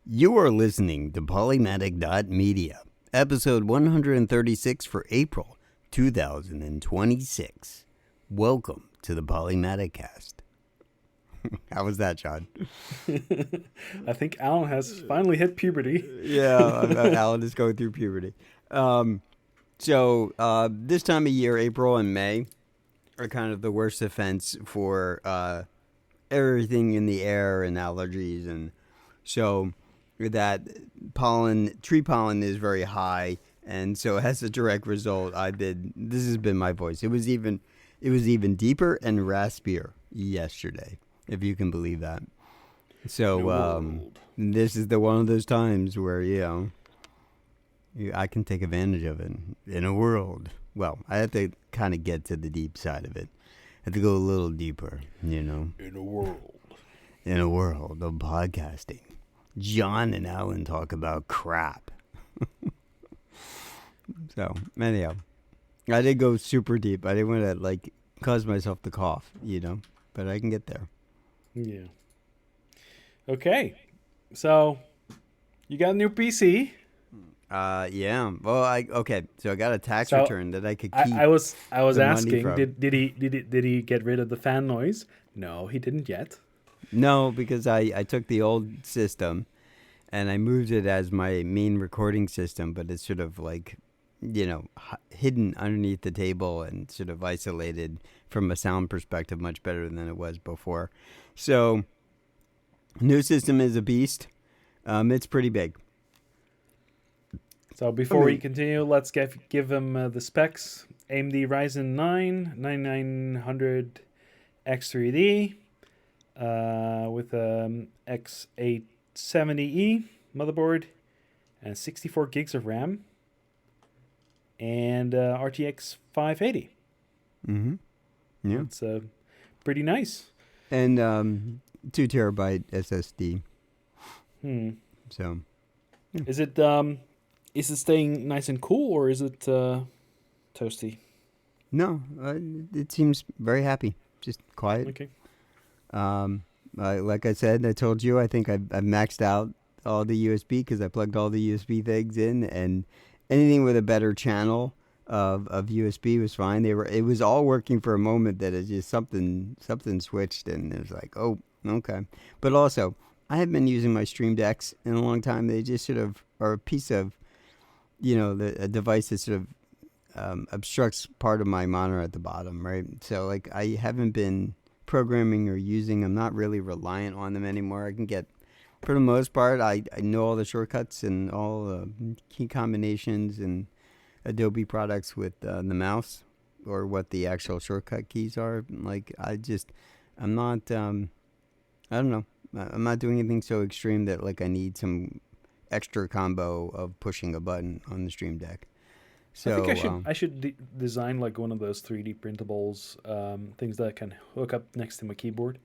You are listening to Polymatic.media, episode 136 for April 2026. Welcome to the Polymaticast. How was that, John? I think Alan has finally hit puberty. Yeah, Alan is going through puberty. This time of year, April and May, are kind of the worst offense for everything in the air and allergies, and so that tree pollen is very high, and so as a direct result, this has been my voice. It was even deeper and raspier yesterday, if you can believe that. So this is one of those times where I can take advantage of it in a world. Well, I have to kind of get to the deep side of it. I have to go a little deeper, In a world of podcasting. John and Alan talk about crap. So, anyhow, I did go super deep. I didn't want to, cause myself to cough, but I can get there. Yeah. Okay. So, you got a new PC. Yeah. Well, so I got a tax return that I could keep. I was asking, did he get rid of the fan noise? No, he didn't yet. No, because I took the old system and I moved it as my main recording system, but it's sort of hidden underneath the table and sort of isolated from a sound perspective much better than it was before. So, new system is a beast. It's pretty big. So before we continue, let's give them the specs. AMD Ryzen 9 9900 X3D with X870E motherboard and 64 gigs of RAM and RTX 580. Mm-hmm. Yeah. It's pretty nice. And 2 terabyte SSD. So, yeah. Is it staying nice and cool, or is it toasty? No, it seems very happy. Just quiet. Okay. Like I said, I told you, I think I've maxed out all the USB because I plugged all the USB things in, and anything with a better channel of USB was fine. It was all working for a moment. That it's just something switched, and it was like, oh, okay. But also, I haven't been using my Stream Decks in a long time. They just sort of are a piece of a device that sort of obstructs part of my monitor at the bottom, right? So, I haven't been programming or using. I'm not really reliant on them anymore. I can get, for the most part, I know all the shortcuts and all the key combinations and Adobe products with the mouse, or what the actual shortcut keys are. I'm not, I don't know. I'm not doing anything so extreme that I need some extra combo of pushing a button on the Stream Deck. So I think I should design one of those 3D printables, things that I can hook up next to my keyboard,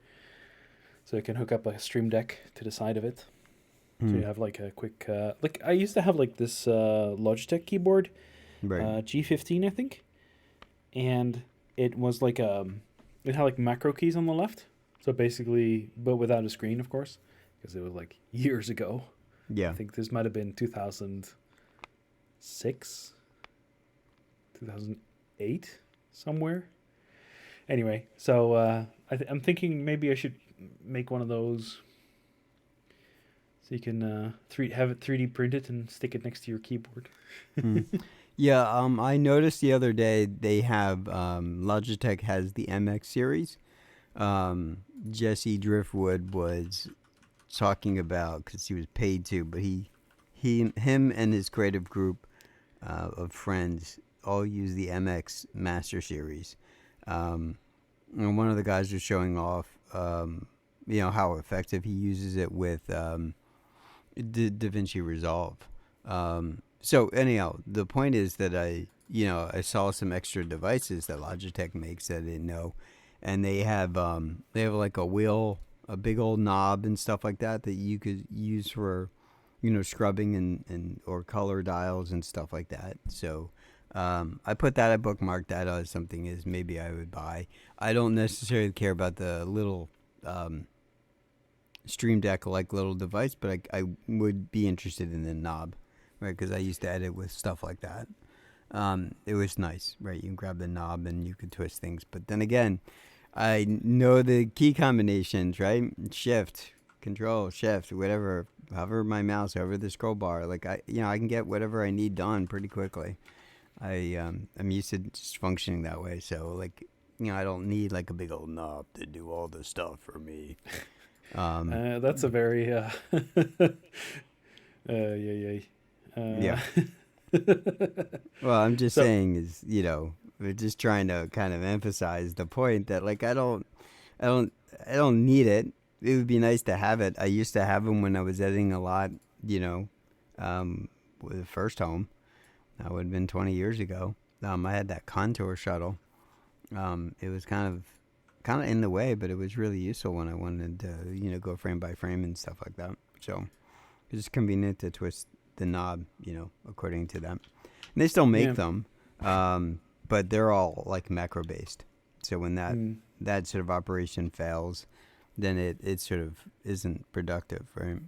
so I can hook up a Stream Deck to the side of it. So you have a quick I used to have this Logitech keyboard, right. G15 I think, and it was it had macro keys on the left. So basically, but without a screen, of course, because it was years ago. Yeah. I think this might have been 2006, 2008, somewhere. Anyway, so I'm thinking maybe I should make one of those so you can have it 3D printed and stick it next to your keyboard. Yeah, I noticed the other day they have Logitech has the MX series. Jesse Driftwood was talking about, because he was paid to, but him and his creative group of friends all use the MX Master Series. And one of the guys was showing off, how effective he uses it with DaVinci Resolve. So anyhow, the point is that I saw some extra devices that Logitech makes that I didn't know, and they have a wheel, a big old knob and stuff like that you could use for, scrubbing and or color dials and stuff like that. So I bookmarked that as something as maybe I would buy. I don't necessarily care about the little Stream Deck like little device, but I would be interested in the knob, right? Because I used to edit with stuff like that. It was nice, right? You can grab the knob and you could twist things. But then again, I know the key combinations, right? Shift, Control, Shift, whatever. Hover my mouse over the scroll bar. Like I can get whatever I need done pretty quickly. I'm used to just functioning that way. So like, I don't need like a big old knob to do all the stuff for me. That's a very yeah. Yeah. Well, I'm just So saying is, we're just trying to kind of emphasize the point that like I don't need it. It would be nice to have it. I used to have them when I was editing a lot, with the first home. That would have been 20 years ago. I had that contour shuttle. It was kind of in the way, but it was really useful when I wanted to, go frame by frame and stuff like that. So it's just convenient to twist the knob, according to them. And they still make them, but they're all like macro based. So when that sort of operation fails, then it sort of isn't productive, right?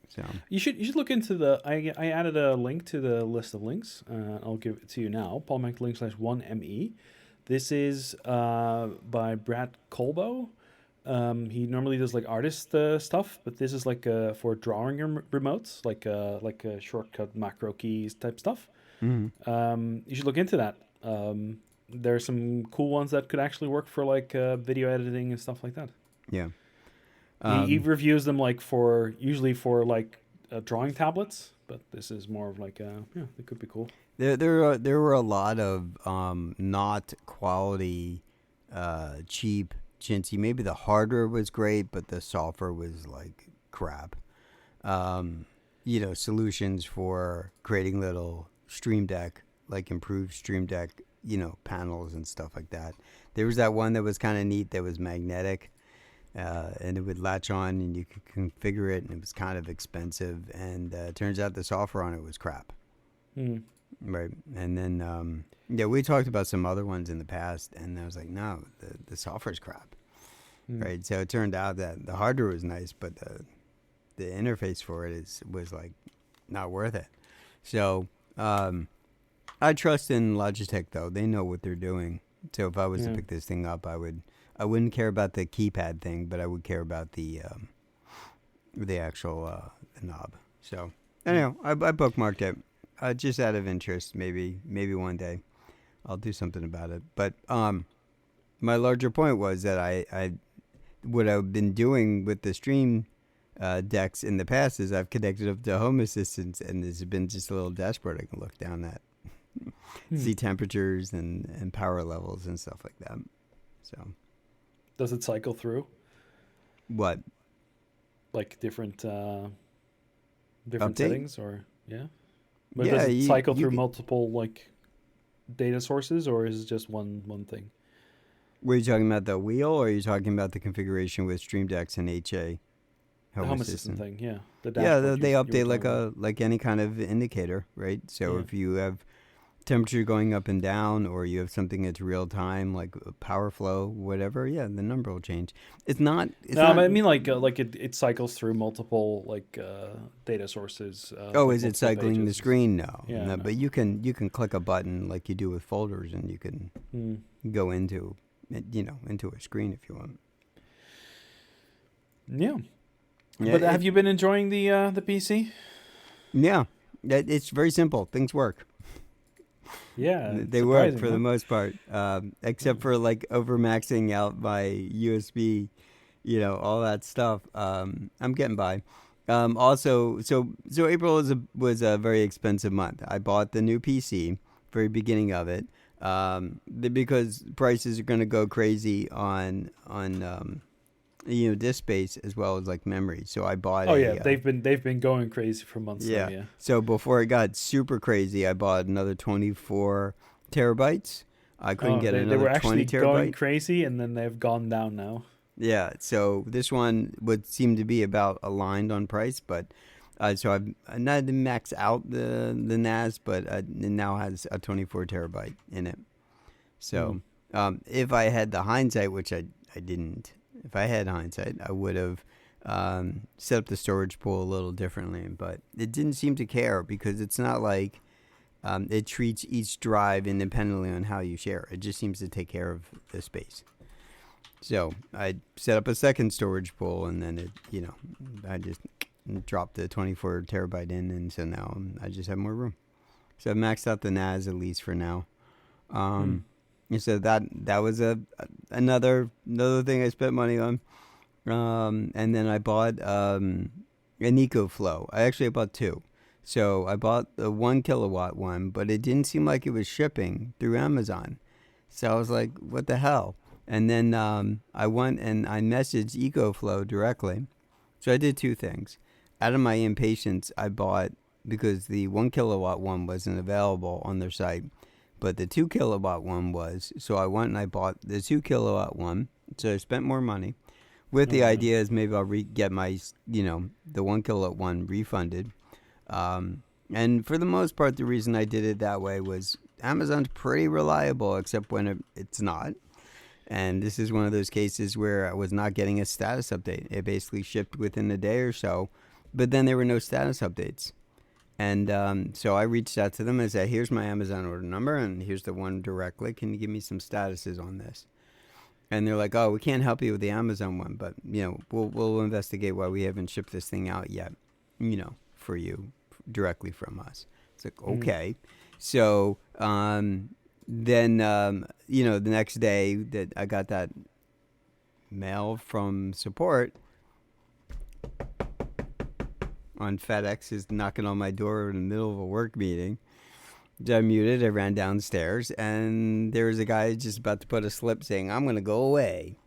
So you should look into the. I added a link to the list of links. I'll give it to you now. Polymatic.link/1me. This is by Brad Colbo. He normally does like artist stuff, but this is like for drawing remotes, like a shortcut macro keys type stuff. You should look into that. There's some cool ones that could actually work for like video editing and stuff like that. Yeah. He reviews them like usually for like drawing tablets, but this is more of like it could be cool. There were a lot of not quality, cheap, chintzy. Maybe the hardware was great, but the software was like crap. Solutions for creating little Stream Deck, like improved Stream Deck, panels and stuff like that. There was that one that was kind of neat that was magnetic. And it would latch on and you could configure it, and it was kind of expensive, and it turns out the software on it was crap. Right. And then we talked about some other ones in the past, and I was like, no, the software's crap. Right. So it turned out that the hardware was nice, but the interface for it was like not worth it. So I trust in Logitech, though. They know what they're doing. So if I was to pick this thing up, I wouldn't care about the keypad thing, but I would care about the actual the knob. So anyhow, I bookmarked it just out of interest. Maybe one day I'll do something about it. But my larger point was that I what I've been doing with the Stream decks in the past is I've connected up to Home Assistants, and there's been just a little dashboard I can look down at, see temperatures and power levels and stuff like that. So. Does it cycle through? What? Like different Update? settings, or But yeah, does it cycle through can, multiple like data sources, or is it just one thing? Were you talking about the wheel, or are you talking about the configuration with Stream Decks and HA? Home Assistant thing, yeah. The they update like any kind of indicator, right? So if you have temperature going up and down, or you have something that's real time, like power flow, whatever, the number will change. It's not. I mean like it cycles through multiple like data sources. Is it cycling pages. the screen? No. No. But you can click a button like you do with folders, and you can go into a screen if you want. Yeah. But have you been enjoying the PC? Yeah, it's very simple. Things work. Yeah, they work for the most part, except for like overmaxing out my USB, all that stuff. I'm getting by. Also, so April was a very expensive month. I bought the new PC, very beginning of it, because prices are going to go crazy on disk space as well as like memory. So I bought. They've been going crazy for months. Yeah. Now, yeah. So before it got super crazy, I bought another 24 terabytes. I couldn't get another 20 terabytes. They were actually going crazy, and then they've gone down now. Yeah. So this one would seem to be about aligned on price, but so I've not maxed out the NAS, but it now has a 24 terabyte in it. So if I had the hindsight, which I didn't. If I had hindsight, I would have set up the storage pool a little differently, but it didn't seem to care because it's not like it treats each drive independently on how you share. It just seems to take care of the space. So I set up a second storage pool, and then I just dropped the 24 terabyte in, and so now I just have more room. So I've maxed out the NAS at least for now. And so that was another thing I spent money on. And then I bought an EcoFlow. I bought two. So I bought the 1 kilowatt one, but it didn't seem like it was shipping through Amazon. So I was like, what the hell? And then I went and I messaged EcoFlow directly. So I did two things. Out of my impatience, I bought, because the 1 kilowatt one wasn't available on their site, but the 2 kilowatt one was. So I went and I bought the 2 kilowatt one. So I spent more money. With the idea is maybe I'll get my, the 1 kilowatt one refunded. And for the most part, the reason I did it that way was Amazon's pretty reliable, except when it's not. And this is one of those cases where I was not getting a status update. It basically shipped within a day or so, but then there were no status updates. And so I reached out to them and said, here's my Amazon order number, and here's the one directly. Can you give me some statuses on this? And they're like, oh, we can't help you with the Amazon one, but, we'll investigate why we haven't shipped this thing out yet, for you directly from us. It's like, okay. So then, the next day that I got that mail from support on FedEx is knocking on my door in the middle of a work meeting. I muted, I ran downstairs, and there was a guy just about to put a slip saying, I'm going to go away.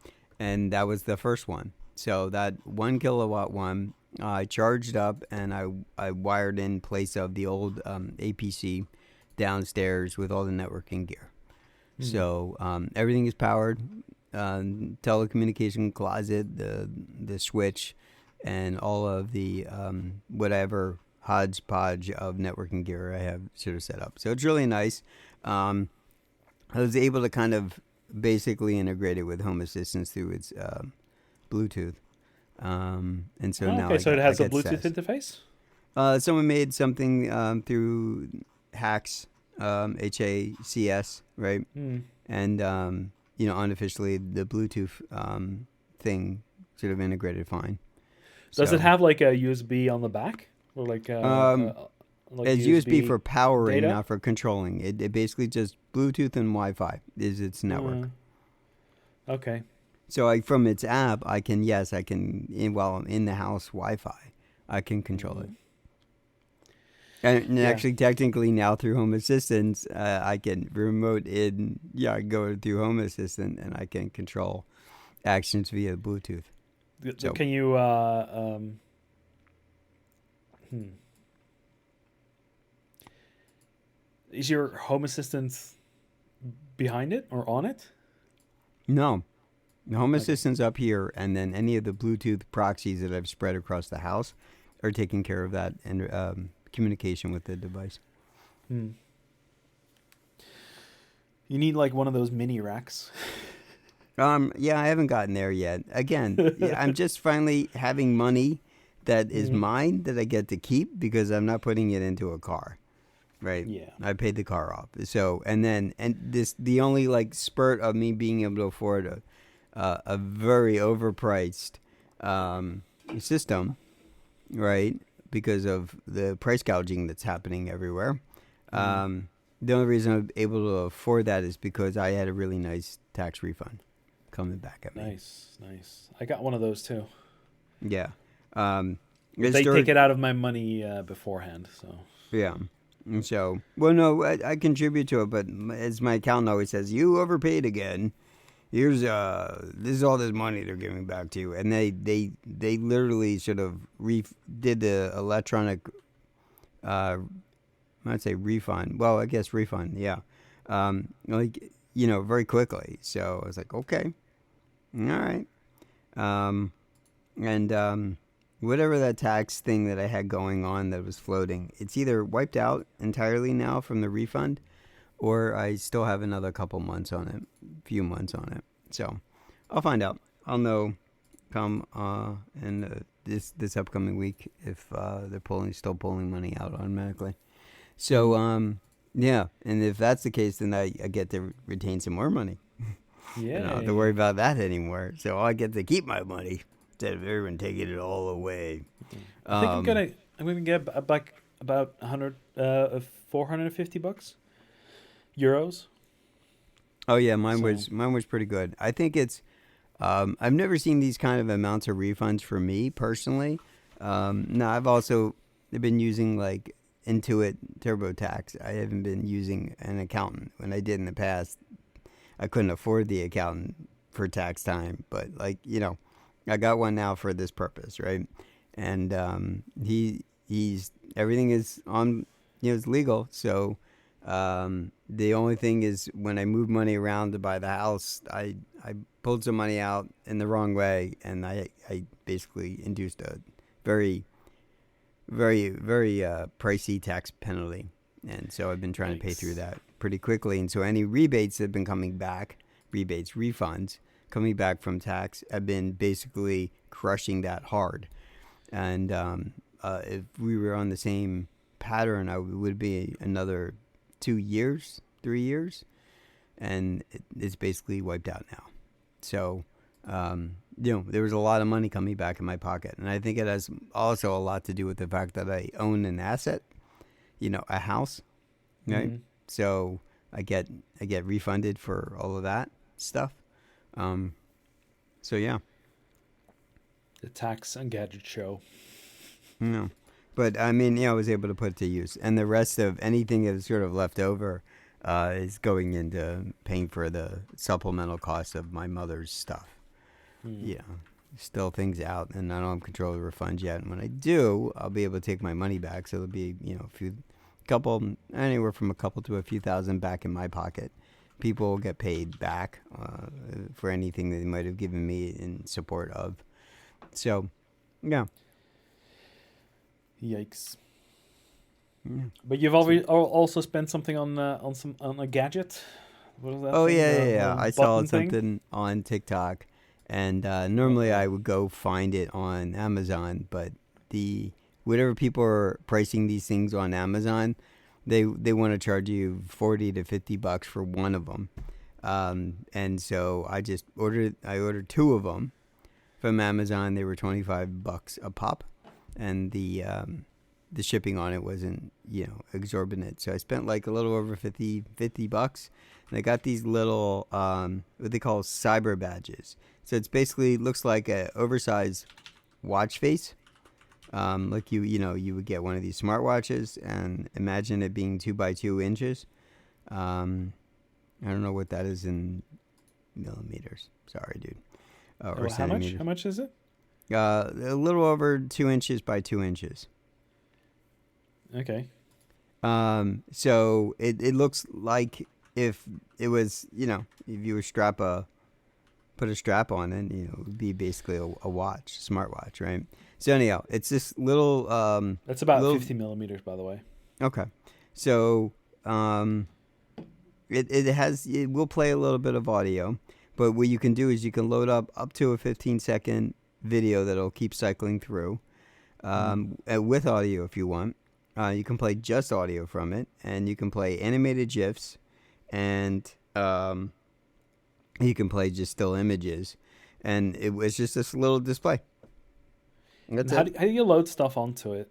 And that was the first one. So that 1 kilowatt one, I charged up, and I wired in place of the old APC downstairs with all the networking gear. So everything is powered, telecommunication closet, the switch, and all of the whatever hodgepodge of networking gear I have sort of set up. So it's really nice. I was able to kind of basically integrate it with Home Assistant through its Bluetooth. And so now so it has a Bluetooth interface? Someone made something through Hacks, HACS, right? And, unofficially the Bluetooth thing sort of integrated fine. Does it have like a USB on the back? Or like it's USB for powering, data? not for controlling. It basically just Bluetooth and Wi-Fi is its network. Okay. So from its app, while I'm in the house Wi-Fi, I can control it. And actually, technically now through Home Assistant, I can remote in. Yeah, I go through Home Assistant and I can control actions via Bluetooth. So can you? Is your Home Assistant behind it or on it? No. The Home Assistant's up here, and then any of the Bluetooth proxies that I've spread across the house are taking care of that and communication with the device. You need like one of those mini racks. Yeah, I haven't gotten there yet. Again, I'm just finally having money that is mine that I get to keep because I'm not putting it into a car. Right. Yeah. I paid the car off. So, the only like spurt of me being able to afford a very overpriced system, right? Because of the price gouging that's happening everywhere. The only reason I'm able to afford that is because I had a really nice tax refund coming back at me. Nice. I got one of those too. Yeah. They take it out of my money beforehand. So. Yeah. So, well, no, I contribute to it, but as my accountant always says, you overpaid again. Here's this is all this money they're giving back to you, and they literally sort of did the electronic, I'd say refund. Well, I guess refund, yeah, very quickly. So I was like, okay, all right, and whatever that tax thing that I had going on that was floating, it's either wiped out entirely now from the refund, or I still have another few months on it. So I'll find out. I'll know come in this upcoming week if they're still pulling money out automatically. So yeah, and if that's the case, then I get to retain some more money. I don't have to worry about that anymore. So I get to keep my money instead of everyone taking it all away. I think I'm gonna get back about 450 bucks, euros. Oh yeah, mine was pretty good. I think it's I've never seen these kind of amounts of refunds for me personally. No, I've also been using like Intuit TurboTax. I haven't been using an accountant. When I did in the past, I couldn't afford the accountant for tax time, but like, I got one now for this purpose, right? And he's everything is on, it's legal. So the only thing is when I moved money around to buy the house, I pulled some money out in the wrong way, and I basically induced a very, very, very pricey tax penalty. And so I've been trying to pay through that pretty quickly. And so any rebates that have been coming back, refunds coming back from tax, have been basically crushing that hard. And if we were on the same pattern, it would be another 2 years, 3 years, and it's basically wiped out now. So, there was a lot of money coming back in my pocket, and I think it has also a lot to do with the fact that I own an asset, a house, right? Mm-hmm. So I get refunded for all of that stuff. So yeah. The tax and gadget show. No. But I mean, I was able to put it to use, and the rest of anything that's sort of left over is going into paying for the supplemental costs of my mother's stuff. Still things out, and I don't have control of the refunds yet. And when I do, I'll be able to take my money back. So it'll be, anywhere from a couple to a few thousand back in my pocket. People will get paid back for anything they might have given me in support of. So, yeah. Yikes! Yeah. But you've also spent something on a gadget. What is that? Oh yeah. I saw something on TikTok, and normally I would go find it on Amazon, but whatever people are pricing these things on Amazon, they want to charge you $40 to $50 for one of them, and so I just ordered 2 of them from Amazon. They were $25 a pop. And the shipping on it wasn't, exorbitant. So I spent like a little over $50, and I got these little what they call cyber badges. So it's basically looks like a oversized watch face. Like you would get one of these smartwatches, and imagine it being 2 by 2 inches. I don't know what that is in millimeters. Sorry, dude. Or centimeters. How much is it? A little over 2 inches by 2 inches. Okay. So it looks like if it was, if you were put a strap on it, it would be basically a watch, smartwatch, right? So anyhow, it's this little. That's about 50 millimeters, by the way. Okay. So it will play a little bit of audio, but what you can do is you can load up to a 15-second video that'll keep cycling through with audio if you want. You can play just audio from it, and you can play animated GIFs, and you can play just still images, and it was just this little display. How do you load stuff onto it?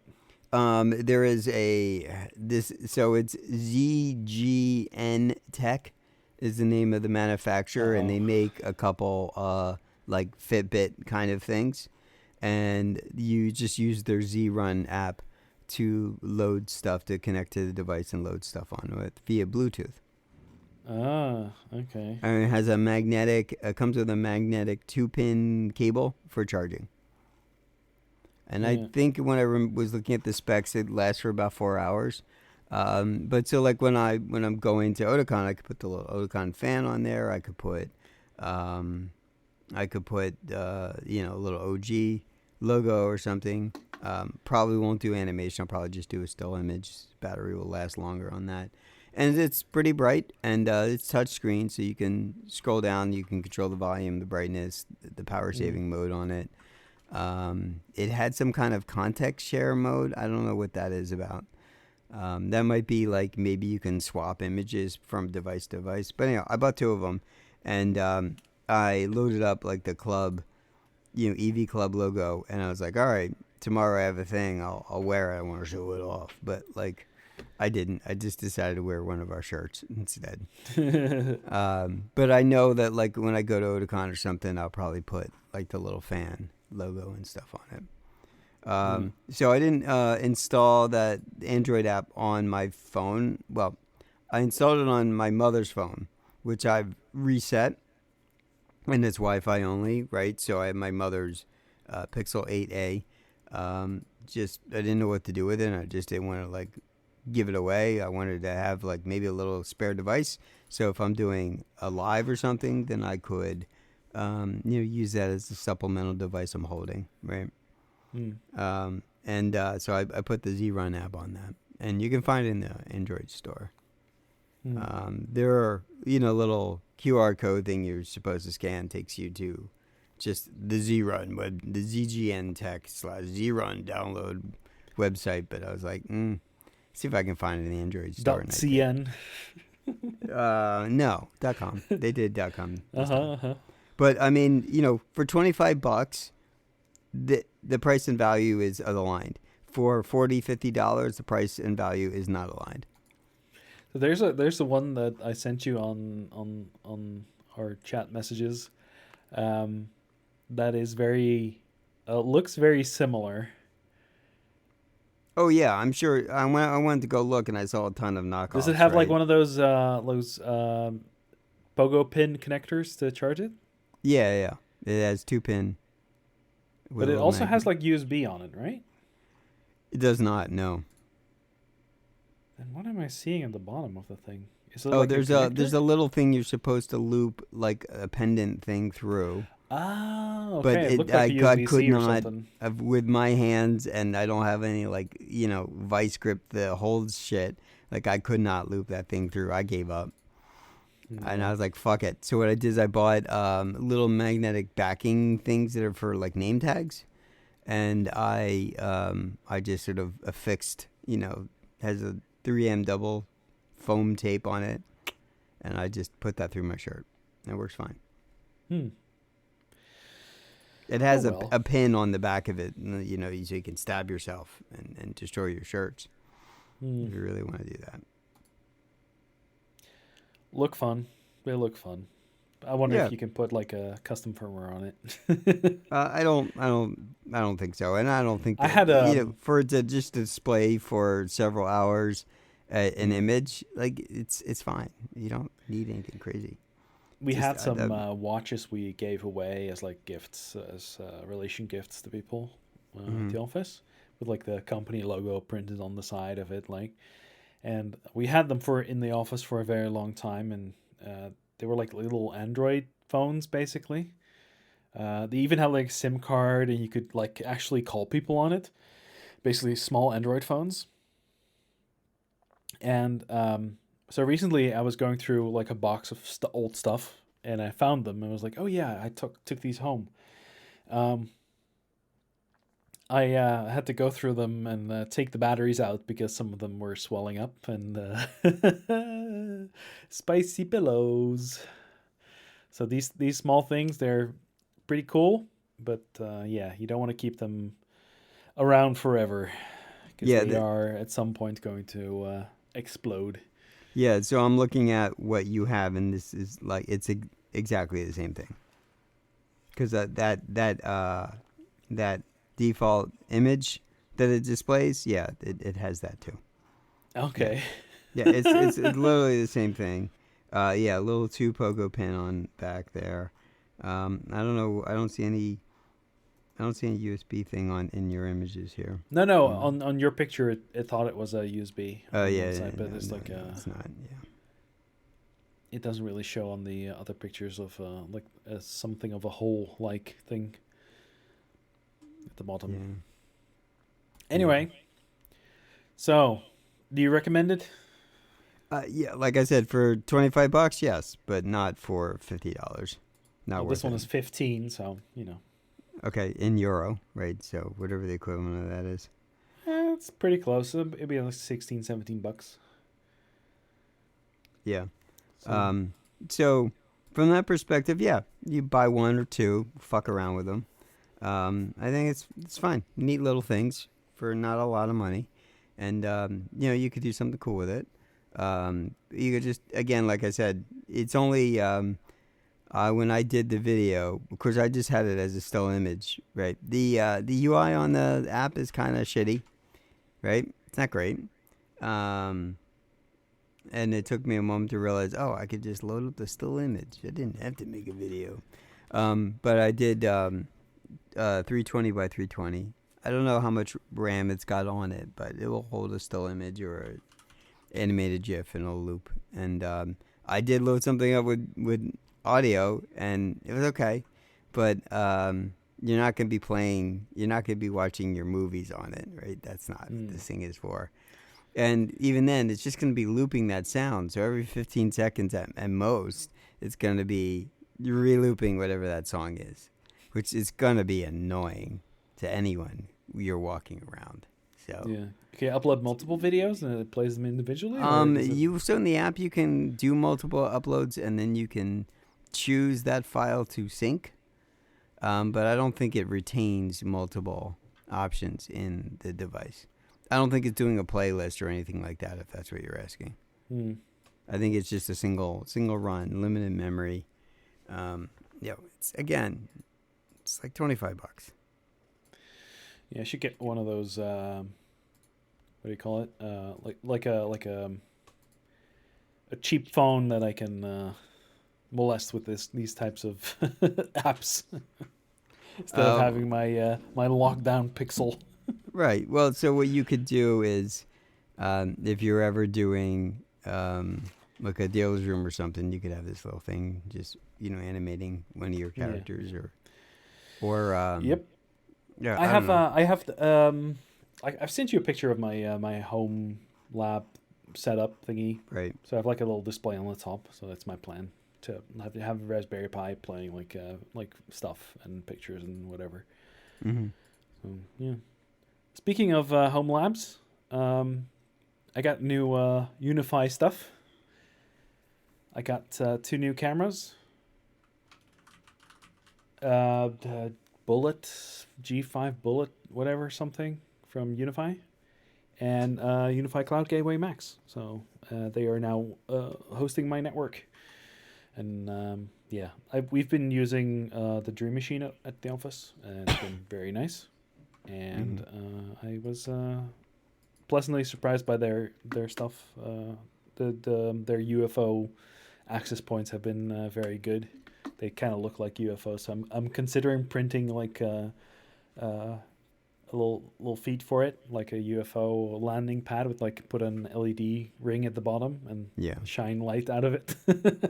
There is so it's ZGN Tech is the name of the manufacturer, and they make a couple like Fitbit kind of things, and you just use their Z-Run app to load stuff, to connect to the device and load stuff onto it via Bluetooth. Okay. And it comes with a magnetic 2-pin cable for charging. And I think when I was looking at the specs, it lasts for about 4 hours. But so like when I'm going to Otakon, I could put the little Otakon fan on there. I could put a little OG logo or something. Probably won't do animation. I'll probably just do a still image. Battery will last longer on that. and it's pretty bright, and it's touchscreen, so you can scroll down, you can control the volume, the brightness, the power Mm. saving mode on it. It had some kind of context share mode. I don't know what that is about. That might be like maybe you can swap images from device to device. But anyhow, I bought two of them, and I loaded up like the club, EV Club logo, and I was like, all right, tomorrow I have a thing. I'll wear it. I want to show it off, but like, I didn't. I just decided to wear one of our shirts instead. But I know that like when I go to Otakon or something, I'll probably put like the little fan logo and stuff on it. So I didn't install that Android app on my phone. Well, I installed it on my mother's phone, which I've reset, and it's Wi-Fi only, right? So I have my mother's Pixel 8a. Just I didn't know what to do with it, and I just didn't want to like give it away. I wanted to have like maybe a little spare device, so if I'm doing a live or something, then I could use that as a supplemental device I'm holding, right? Mm. So I put the Z-Run app on that, and you can find it in the Android store. There are little QR code thing you're supposed to scan, takes you to just the Z-Run web, the ZGN Tech /Z-Run download website. But I was like, see if I can find it in the Android store. .cn. No, .com. They did .com. Uh-huh. But I mean, for $25, the price and value is aligned. For $40-$50, the price and value is not aligned. So there's the one that I sent you on our chat messages. That is looks very similar. Oh yeah, I'm sure. I wanted to go look, and I saw a ton of knockoffs. Does it have right? like one of those pogo pin connectors to charge it? Yeah. It has 2-pin. But it also has like USB on it, right? It does not. No. Then what am I seeing at the bottom of the thing? Is it there's a little thing you're supposed to loop like a pendant thing through. Oh, okay. But it looked like I could or not something. with my hands, and I don't have any like vice grip that holds shit. Like I could not loop that thing through. I gave up. And I was like, fuck it. So what I did is I bought little magnetic backing things that are for like name tags. And I just sort of affixed, has a 3M double foam tape on it. And I just put that through my shirt. It works fine. It has a pin on the back of it, so you can stab yourself and destroy your shirts. If you really want to do that. Look fun. They look fun. I wonder if you can put like a custom firmware on it. I don't think so, and I don't think that, I had for it to just display for several hours an image, like it's fine. You don't need anything crazy. We had some watches we gave away as like gifts, as relation gifts to people at the office, with like the company logo printed on the side of it, like. And we had them in the office for a very long time, and they were like little Android phones, basically. They even had like a SIM card, and you could like actually call people on it. Basically, small Android phones. And so recently, I was going through like a box of old stuff, and I found them, and I was like, "Oh yeah, I took these home." I had to go through them and take the batteries out because some of them were swelling up, and spicy pillows. So these small things, they're pretty cool, but you don't want to keep them around forever because they are at some point going to explode. Yeah, so I'm looking at what you have, and this is like it's exactly the same thing. Because that default image that it displays, it has that too. Okay. Yeah, it's literally the same thing. A little 2 pogo pin on back there. I don't know. I don't see any USB thing in your images here. No. On your picture, it thought it was a USB. Oh yeah, but it's like it's not. Yeah. It doesn't really show on the other pictures of something of a hole like thing at the bottom. Yeah. Anyway, so do you recommend it? Yeah, like I said, for $25, yes, but not for $50. Not Well, this worth one it. is 15, so Okay, in euro, right? So whatever the equivalent of that is. it's pretty close. It'd be like 16, $17. Yeah. So Um, so from that perspective, yeah, you buy one or two, fuck around with them. I think it's fine. Neat little things for not a lot of money, and you could do something cool with it. You could just, again, like I said, it's only when I did the video, of course, I just had it as a still image, right? The UI on the app is kind of shitty, right? It's not great. Um, and it took me a moment to realize, oh, I could just load up the still image. I didn't have to make a video. But I did 320 by 320. I don't know how much RAM it's got on it, but it will hold a still image or an animated GIF and it'll loop. And I did load something up with audio, and it was okay. But you're not gonna be playing. You're not gonna be watching your movies on it, right? That's not what this thing is for. And even then, it's just going to be looping that sound. So every 15 seconds at most, it's going to be re-looping whatever that song is, which is going to be annoying to anyone you're walking around. So, yeah, can you upload multiple videos and it plays them individually, or does it? so in the app you can do multiple uploads, and then you can choose that file to sync. But I don't think it retains multiple options in the device. I don't think it's doing a playlist or anything like that, if that's what you're asking. Hmm. I think it's just a single run, limited memory. It's like $25. Yeah, I should get one of those. What do you call it? Like a cheap phone that I can molest with these types of apps instead of Um, having my lockdown Pixel. right. Well, so what you could do is, if you're ever doing like a dealer's room or something, you could have this little thing just animating one of your Yeah. characters or Yep. yeah, I I don't have know. I've sent you a picture of my home lab setup thingy. Right. So I have like a little display on the top. So that's my plan to have a Raspberry Pi playing like stuff and pictures and whatever. Mm-hmm. So yeah. Speaking of home labs, I got new Unify stuff. I got two new cameras. The Bullet G5 Bullet whatever something from Unify, and Unify Cloud Gateway Max. So they are now hosting my network, and yeah, we've been using the Dream Machine at the office, and it's been very nice. And I was pleasantly surprised by their stuff. Their UFO access points have been very good. They kind of look like UFOs, so I'm considering printing like a little feet for it, like a UFO landing pad with like put an LED ring at the bottom and Yeah. shine light out of it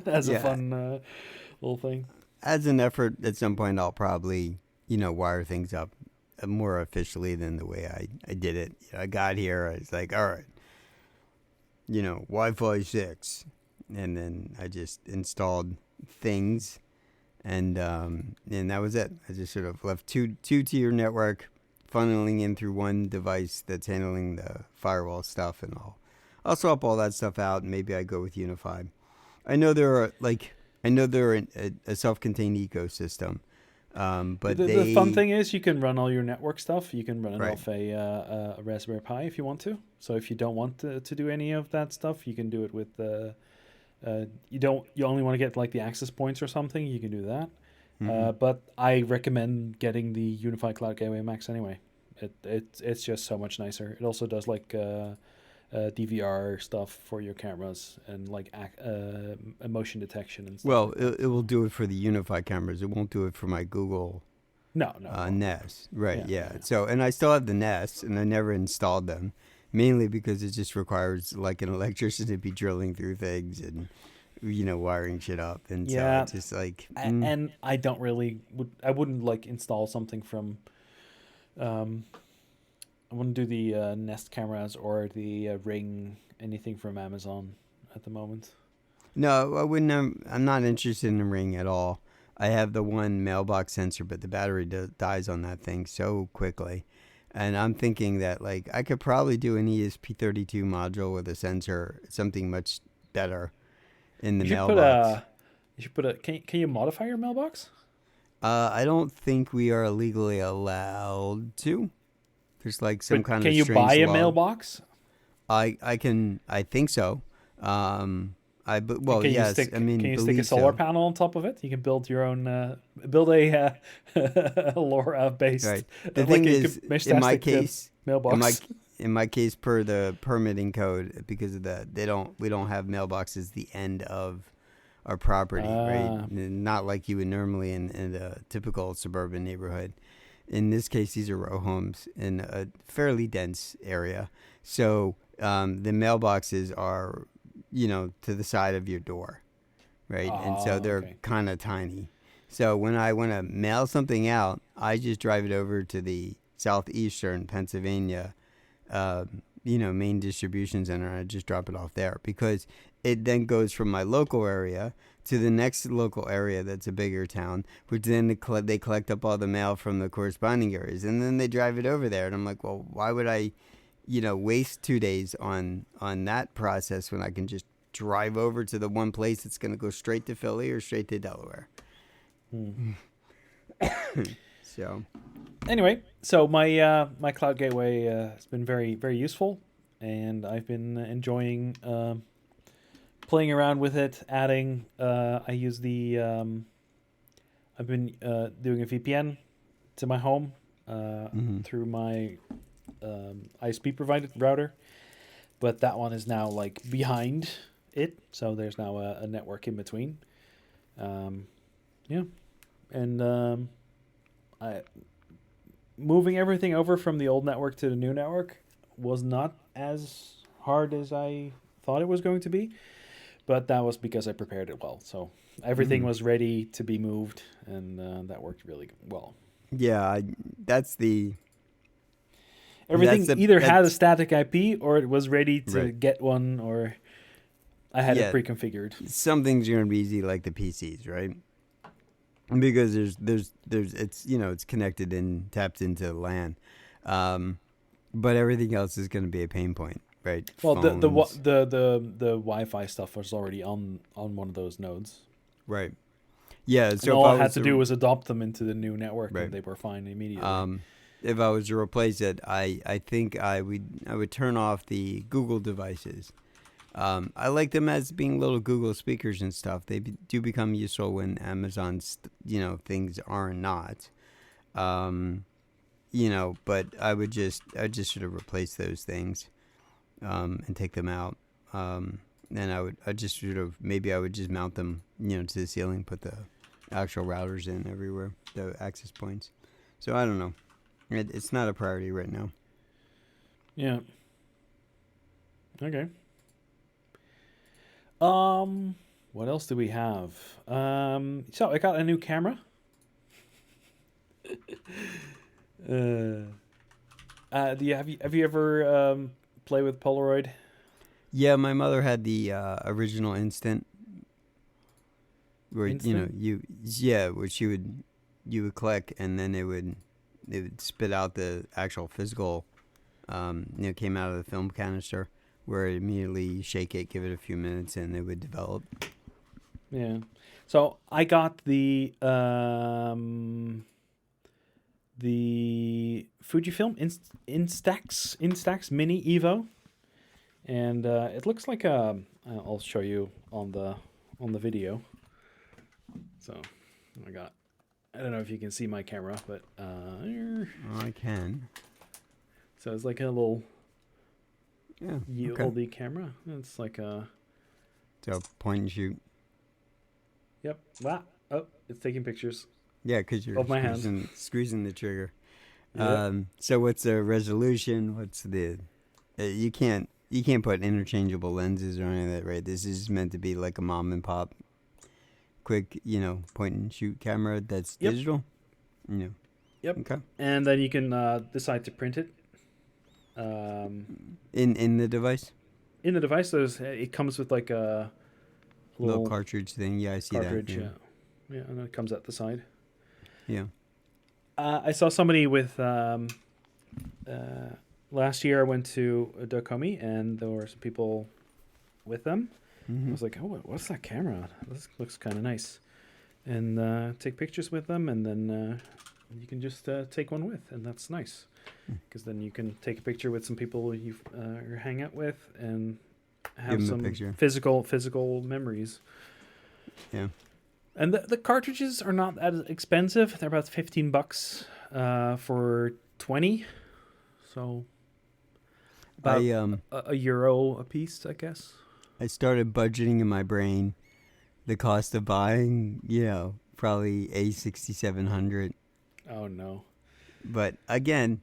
as a Yeah. fun little thing. As an effort, at some point, I'll probably wire things up more officially than the way I did it. I got here, I was like, all right, Wi-Fi 6, and then I just installed things, and that was it. I just sort of left two-tier network funneling in through one device that's handling the firewall stuff, and I'll swap all that stuff out, and maybe I go with Unified. I know they're a self-contained ecosystem, but The fun they thing is you can run all your network stuff. You can run it right. off a Raspberry Pi if you want to. So if you don't want to do any of that stuff, you can do it with you only want to get like the access points or something. You can do that. Mm-hmm. But I recommend getting the Unified Cloud Gateway Max anyway. It's just so much nicer. It also does like DVR stuff for your cameras and like motion detection and stuff Well, like that. it will do it for the Unified cameras. It won't do it for my Google No. Nest. Right, Yeah, yeah. yeah. So, and I still have the Nest, and I never installed them, mainly because it just requires like an electrician to be drilling through things and wiring shit up, and so Yeah, it's just like and I don't really I wouldn't like install something from I wouldn't do the Nest cameras or the Ring anything from Amazon. at the moment. No, I wouldn't. I'm not interested in a Ring at all. I have the one mailbox sensor, but the battery dies on that thing so quickly. And I'm thinking that like I could probably do an ESP32 module with a sensor, something much better in the You should put mailbox. a. You should put a. Can you modify your mailbox? I don't think we are legally allowed to. There's like some But kind can of you buy strange a law. mailbox? I think so. But And well, yes. I mean, can you stick a believe solar so. panel on top of it? You can build your own build a LoRa based Right. The like thing a is, mesh in my tastic case, in my mailbox. in my case, per the permitting code, because of that, we don't have mailboxes the end of our property, right? Uh, Not like you would normally in a typical suburban neighborhood. In this case, these are row homes in a fairly dense area, so the mailboxes are, to the side of your door, right? And so they're okay. kind of tiny. So when I want to mail something out, I just drive it over to the southeastern Pennsylvania, main distribution center, and I just drop it off there because it then goes from my local area to the next local area that's a bigger town, which then they collect up all the mail from the corresponding areas, and then they drive it over there. And I'm like, well, why would I, waste 2 days on that process when I can just drive over to the one place that's going to go straight to Philly or straight to Delaware. Hmm. So Anyway, so my cloud gateway has been very very useful, and I've been enjoying playing around with it. Adding, I use the I've been doing a VPN to my home through my ISP provided router, but that one is now like behind it, so there's now a network in between. Yeah, and I moving everything over from the old network to the new network was not as hard as I thought it was going to be, but that was because I prepared it well. So everything was ready to be moved, and that worked really well. yeah, that's the Everything either had a that's static IP or it was ready to right. get one, or I had it Yeah, pre-configured. some things are gonna be easy like the PCs, right? Because there's it's connected and tapped into LAN, but everything else is gonna be a pain point, right? Well, Phones, the Wi-Fi stuff was already on one of those nodes, right? Yeah. and So if all I I had was to do to was adopt them into the new network, right, and they were fine immediately. um, if I was to replace it, I think I would turn off the Google devices. I like them as being little Google speakers and stuff. They do become useful when Amazon's things are not. Um, but I just sort of replace those things and take them out. And I just sort of maybe I would just mount them to the ceiling, put the actual routers in everywhere, the access points. So I don't know. It's not a priority right now. Yeah. Okay. What else do we have? So I got a new camera. Do you have you ever play with Polaroid Yeah, my mother had the original Instant, where Instant? where you would click and then it would spit out the actual physical, came out of the film canister, where it immediately shake it, give it a few minutes, and it would develop. Yeah. So I got the Fujifilm Instax Mini Evo, and it looks like a. I'll show you on the video. So I got. I don't know if you can see my camera, but I can. so it's like a little Yeah. Okay. ULD camera. It's like a. So point and shoot. Yep. Wow. Oh, it's taking pictures Yeah, because you're of my hand. squeezing the trigger. Yep. So what's the resolution? What's the? You can't put interchangeable lenses or any of that, right? This is meant to be like a mom and pop, quick, point and shoot camera that's Yep. digital. Yeah. Yep. Okay. And then you can decide to print it. In the device. in the device, it comes with like a Little little cartridge thing. Yeah, I see that. cartridge. Yeah, yeah, and then it comes at the side. Yeah. I saw somebody with last year. I went to Dokomi, and there were some people with them. I Mm-hmm. was like, "Oh, what's that camera? This looks kind of nice." And take pictures with them, and then you can just take one with, and that's nice because then you can take a picture with some people you hang out with and Give have him a some picture. physical memories. Yeah. And the cartridges are not as expensive. They're about $15 for 20, so about I a euro a piece, I guess. I started budgeting in my brain the cost of buying, probably A6700. Oh no! But again,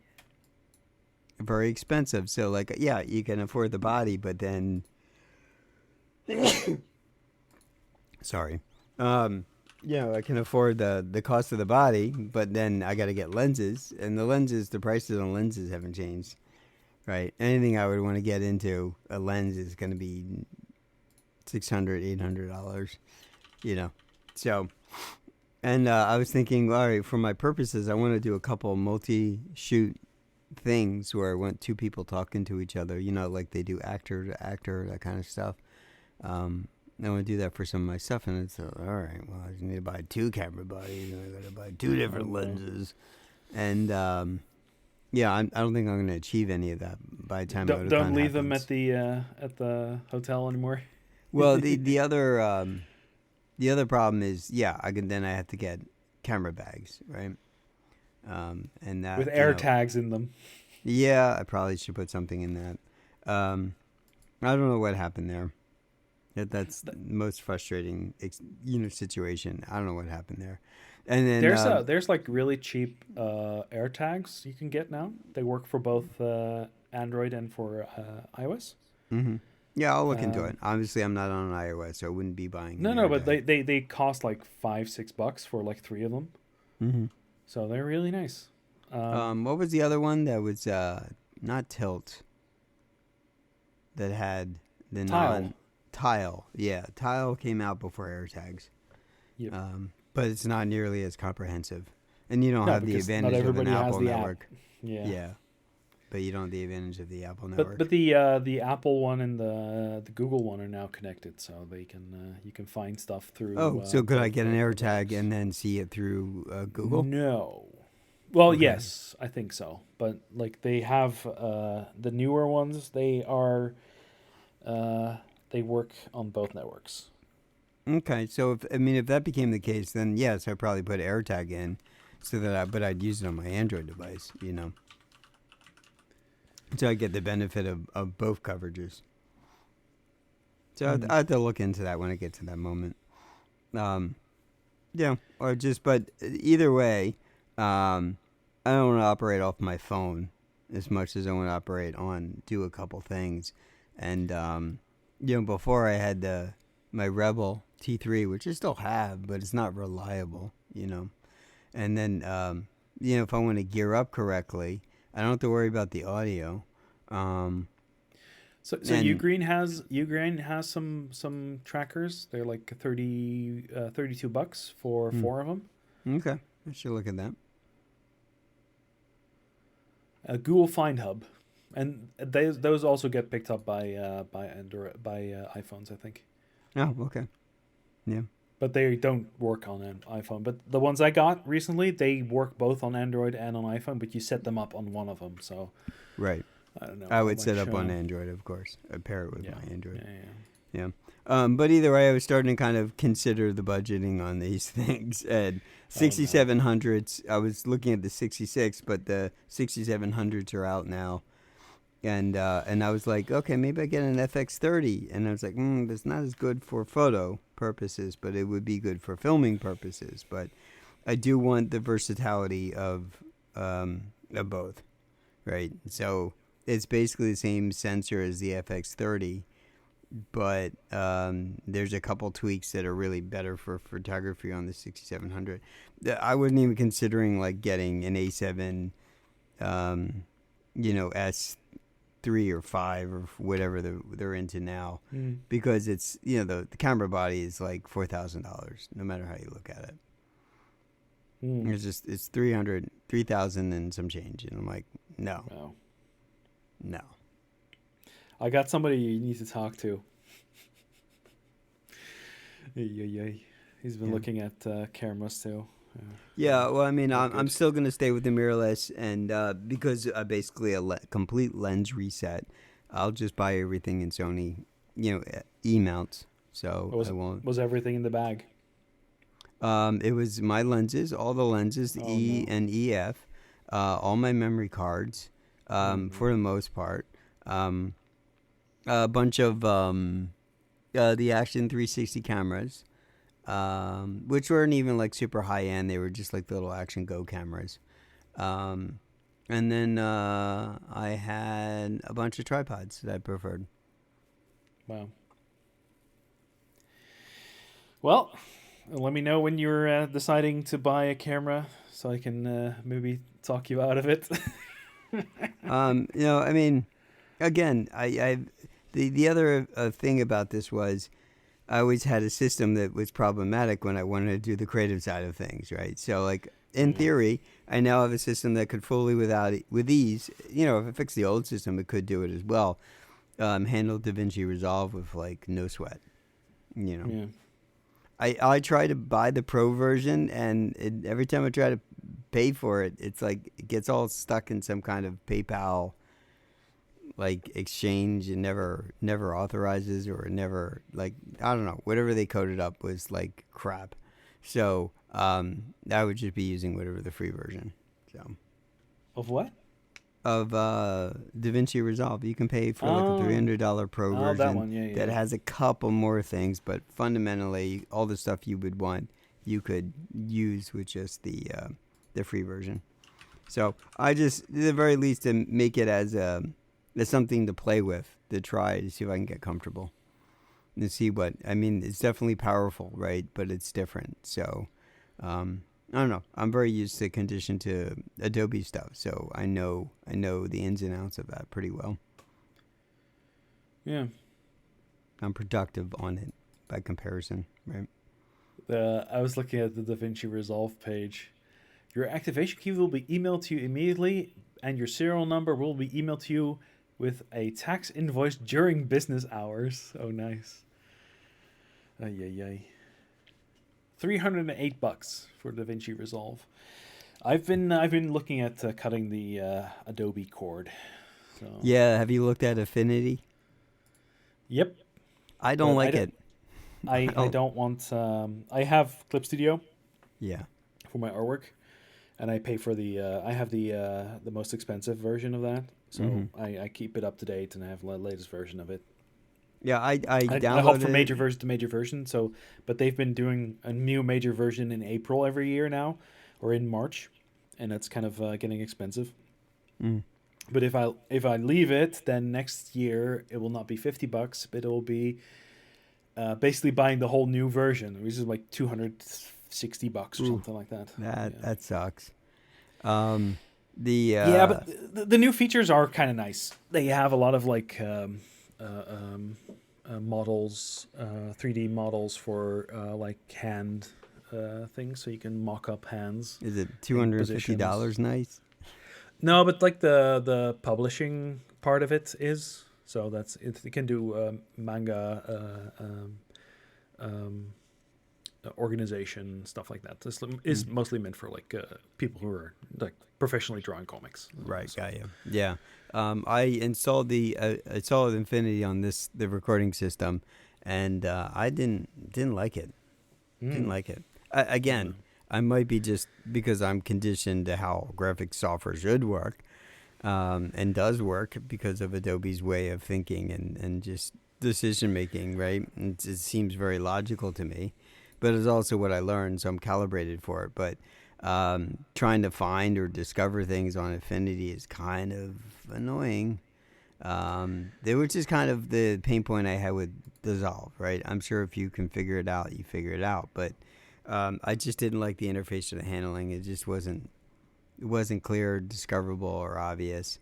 very expensive. So like, yeah, you can afford the body, but then, sorry, I can afford the cost of the body, but then I got to get lenses, and the prices on lenses haven't changed, right? Anything I would want to get into a lens is going to be $600, $800, So, and I was thinking, all right, for my purposes, I want to do a couple multi-shoot things where I want two people talking to each other, like they do actor to actor, that kind of stuff. I want to do that for some of my stuff, and it's all right. Well, I just need to buy two camera bodies, and I got to buy two different lenses, and I don't think I'm going to achieve any of that by the time Don't leave them happens. at the hotel anymore. Well, the other problem is, I have to get camera bags, right? And that With air tags in them. Yeah, I probably should put something in that. I don't know what happened there. That's the most frustrating, situation. I don't know what happened there. And then There's like really cheap air tags you can get now. They work for both Android and for iOS. mm-hmm. Yeah, I'll look into it. Um, Obviously, I'm not on iOS, so I wouldn't be buying an no, but AirTag. they cost like $5-6 for like 3 of them. Mm-hmm. So they're really nice. What was the other one that was not Tilt? That had the Tile. Tile. Yeah, Tile came out before AirTags. Yep. But it's not nearly as comprehensive, and you don't No, have the because not advantage of an everybody has Apple the app. network. Yeah. Yeah, but you don't have the advantage of the Apple network. But the Apple one and the Google one are now connected, so they can you can find stuff through. So could I both get an AirTag networks. and then see it through Google? No. Well, Okay. yes, I think so. But like they have the newer ones, they work on both networks. Okay, so if that became the case, then yes, I'd probably put AirTag in, but I'd use it on my Android device, so I get the benefit of both coverages. So I have to look into that when I get to that moment. But either way, I don't want to operate off my phone as much as I want to do a couple things, and before I had my Rebel T3, which I still have, but it's not reliable, and then if I want to gear up correctly, I don't have to worry about the audio. So Ugreen has some trackers. They're like $32 for 4 of them. Okay, I should look at that. Google Find Hub, and those also get picked up by Android iPhones, I think. Oh, okay. Yeah. But they don't work on an iPhone. But the ones I got recently, they work both on Android and on iPhone. But you set them up on one of them, so Right. I don't know. I would set up on Android, of course. I'd pair it with my Android. Yeah. But either way, I was starting to kind of consider the budgeting on these things. And 6700s, I was looking at the 66, but the 6700s are out now. And I was like, okay, maybe I get an FX30. And I was like, it's not as good for photo purposes, but it would be good for filming purposes. But I do want the versatility of both, right? So it's basically the same sensor as the FX30, but there's a couple tweaks that are really better for photography on the 6700. I wasn't even considering like getting an A7, S3 3 or 5 or whatever they're into now, Mm. because it's, the camera body is like $4,000 no matter how you look at it. Mm. It's 3,000 and some change, and I'm like, no, Wow. no. I got somebody you need to talk to. He's been Yeah. looking at cameras too. Yeah, well, I mean, Not I'm good. still gonna stay with the mirrorless, and because basically complete lens reset, I'll just buy everything in Sony, E mounts. So I won't. Was everything in the bag? It was my lenses, all the lenses, the Oh E no. and EF, all my memory cards, Mm. for the most part, a bunch of the Action 360 cameras, which weren't even like super high end. They were just like little Action Go cameras. And then I had a bunch of tripods that I preferred. Wow. Well, let me know when you're deciding to buy a camera, so I can maybe talk you out of it. I mean, again, the other thing about this was I always had a system that was problematic when I wanted to do the creative side of things, right? So, like, in theory, I now have a system that could fully, with ease, if it fixed the old system, it could do it as well. Handle DaVinci Resolve with, like, no sweat, Yeah. I try to buy the pro version, and every time I try to pay for it, it's like it gets all stuck in some kind of PayPal like exchange, and never authorizes, or never, like, I don't know, whatever they coded up was like crap. So I would just be using whatever the free version. So Of what? of DaVinci Resolve, you can pay for like a $300 pro Oh, that version one. Yeah, that yeah. has a couple more things, but fundamentally all the stuff you would want you could use with just the free version. So I just, at the very least, to make it as something to play with, to try to see if I can get comfortable and see what I mean. It's definitely powerful, right? But it's different. So I don't know. I'm very used to conditioned to Adobe stuff, so I know the ins and outs of that pretty well. Yeah. I'm productive on it by comparison, right? I was looking at the DaVinci Resolve page. Your activation key will be emailed to you immediately, and your serial number will be emailed to you with a tax invoice during business hours. Oh, nice. Ay. $308 for DaVinci Resolve. I've been looking at cutting the Adobe cord. So. Yeah, have you looked at Affinity? Yep. I don't like it. I don't want. I have Clip Studio. Yeah. For my artwork, and I pay for the. I have the most expensive version of that, so I keep it up to date, and I have the latest version of it. Yeah, I downloaded. I hop from major version to major version. So, but they've been doing a new major version in April every year now, or in March, and it's kind of getting expensive. Mm. But if I leave it, then next year it will not be $50, but it will be basically buying the whole new version, which is like $260 or something like that. That sucks. Yeah, but the new features are kind of nice. They have a lot of like models, 3D models for like hand things, so you can mock up hands. Is it $250 nice? No, but like the publishing part of it is, so that's it. It can do manga organization, stuff like that. This is mostly meant for like people who are like professionally drawing comics. Right, got you. Yeah, I installed Infinity on the recording system, and I didn't like it. Didn't like it. Again, I might be just because I'm conditioned to how graphic software should work, and does work because of Adobe's way of thinking and just decision making. Right, it seems very logical to me. But it's also what I learned, so I'm calibrated for it. But trying to find or discover things on Affinity is kind of annoying. Which is kind of the pain point I had with Dissolve, right? I'm sure if you can figure it out, you figure it out. But I just didn't like the interface or the handling. It just wasn't clear, discoverable, or obvious.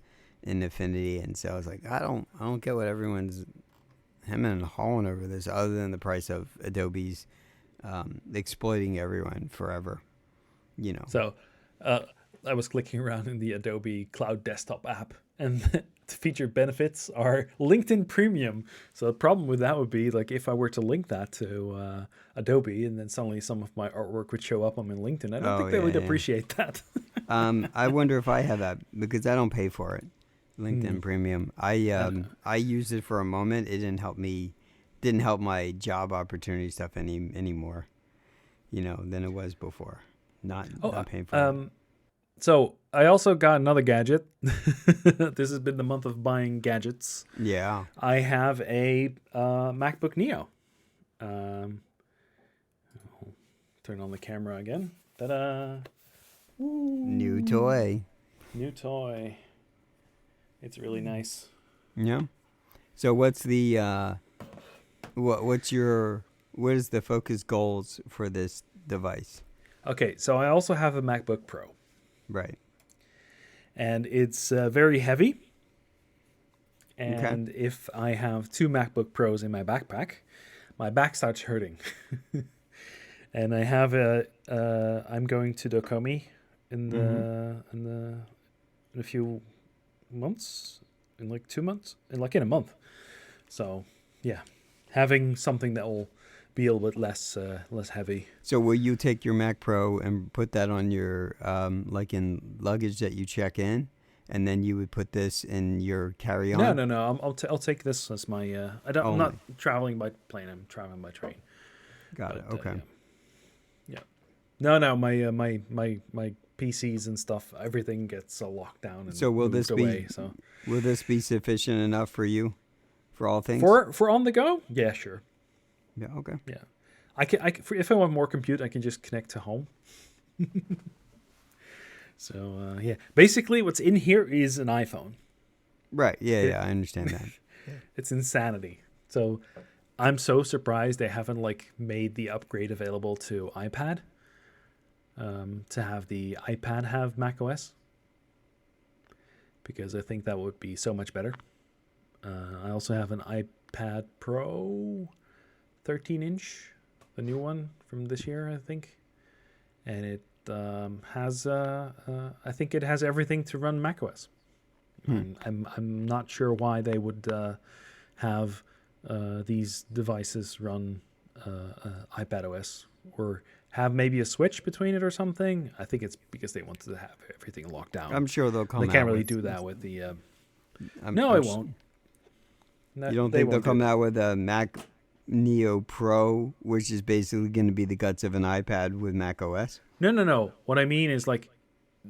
in Affinity, and so I was like, I don't get what everyone's hemming and hawing over this, other than the price of Adobe's exploiting everyone forever. So I was clicking around in the Adobe Cloud Desktop app, and the featured benefits are LinkedIn Premium. So the problem with that would be like if I were to link that to Adobe, and then suddenly some of my artwork would show up on my LinkedIn. I don't think they would appreciate that. I wonder if I have that, because I don't pay for it. LinkedIn Premium. I used it for a moment. It didn't help my job opportunity stuff anymore, than it was before. Not paying for it. So I also got another gadget. This has been the month of buying gadgets. Yeah. I have a MacBook Neo. Turn on the camera again. Ta-da! New toy. New toy. It's really nice. Yeah. So what's the what is the focus goals for this device? Okay, so I also have a MacBook Pro. Right. And it's very heavy. And if I have 2 MacBook Pros in my backpack, my back starts hurting. And I have I'm going to Dokomi in a few months, in like 2 months, in a month. So yeah, having something that will be a little bit less heavy. So will you take your Mac Pro and put that on your like in luggage that you check in, and then you would put this in your carry-on? No. I'll take this as my. I'm not traveling by plane. I'm traveling by train. Got it. Okay. Yeah. No. My PCs and stuff, everything gets locked down and so will this away. Will this be sufficient enough for you, for all things? For on the go? Yeah, sure. Yeah. Okay. Yeah, I can. If I want more compute, I can just connect to home. So yeah, basically, what's in here is an iPhone. Right. Yeah. I understand that. It's insanity. So I'm so surprised they haven't made the upgrade available to iPad. To have the iPad have macOS, because I think that would be so much better. I also have an iPad Pro 13-inch, the new one from this year, I think. And it has, I think it has everything to run macOS. I'm not sure why they would have these devices run iPadOS, or have maybe a switch between it or something. I think it's because they wanted to have everything locked down. I'm sure they'll come out. They can't really do that with the... No, it won't. You don't think they'll come out with a Mac Neo Pro, which is basically going to be the guts of an iPad with Mac OS? No. What I mean is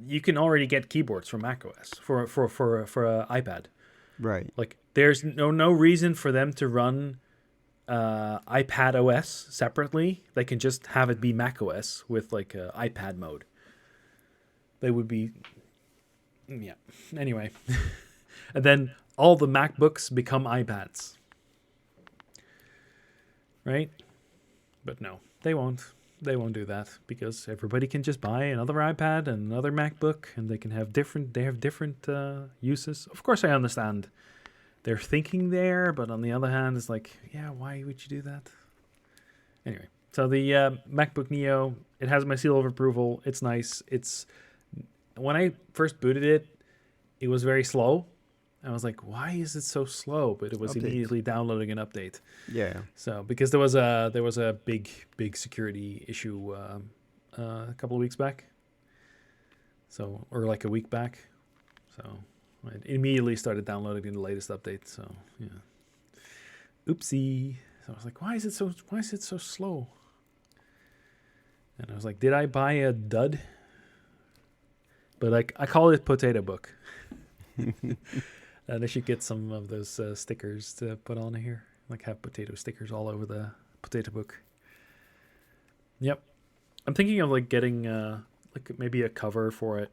you can already get keyboards for Mac OS for a iPad. Right. There's no reason for them to run iPad OS separately. They can just have it be Mac OS with iPad mode. They would be... Yeah. Anyway. And then all the MacBooks become iPads. Right? But no, they won't. They won't do that, because everybody can just buy another iPad and another MacBook, and they have different uses. Of course, I understand their thinking there, but on the other hand, it's yeah, why would you do that? Anyway, so the MacBook Neo, it has my seal of approval. It's nice. When I first booted it, it was very slow. I was like, why is it so slow? But it was immediately downloading an update. Yeah. So because there was a big security issue a couple of weeks back. So, or a week back. So I immediately started downloading the latest update. So yeah. Oopsie. So I was like, why is it so slow? And I was like, did I buy a dud? But I call it Potato Book. They should get some of those stickers to put on here. Have potato stickers all over the Potato Book. Yep. I'm thinking of getting maybe a cover for it.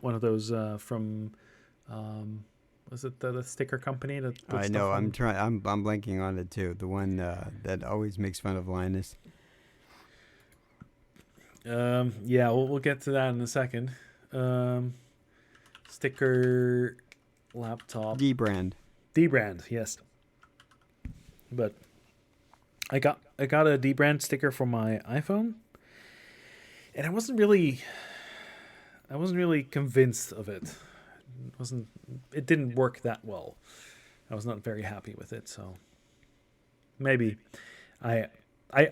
One of those from was it the sticker company that I know, I'm blanking on it too. The one that always makes fun of Linus. Yeah, we'll get to that in a second. sticker laptop. D-brand. D-brand, yes. But I got a D-brand sticker for my iPhone, and I wasn't really convinced of it. It didn't work that well. I was not very happy with it, so maybe I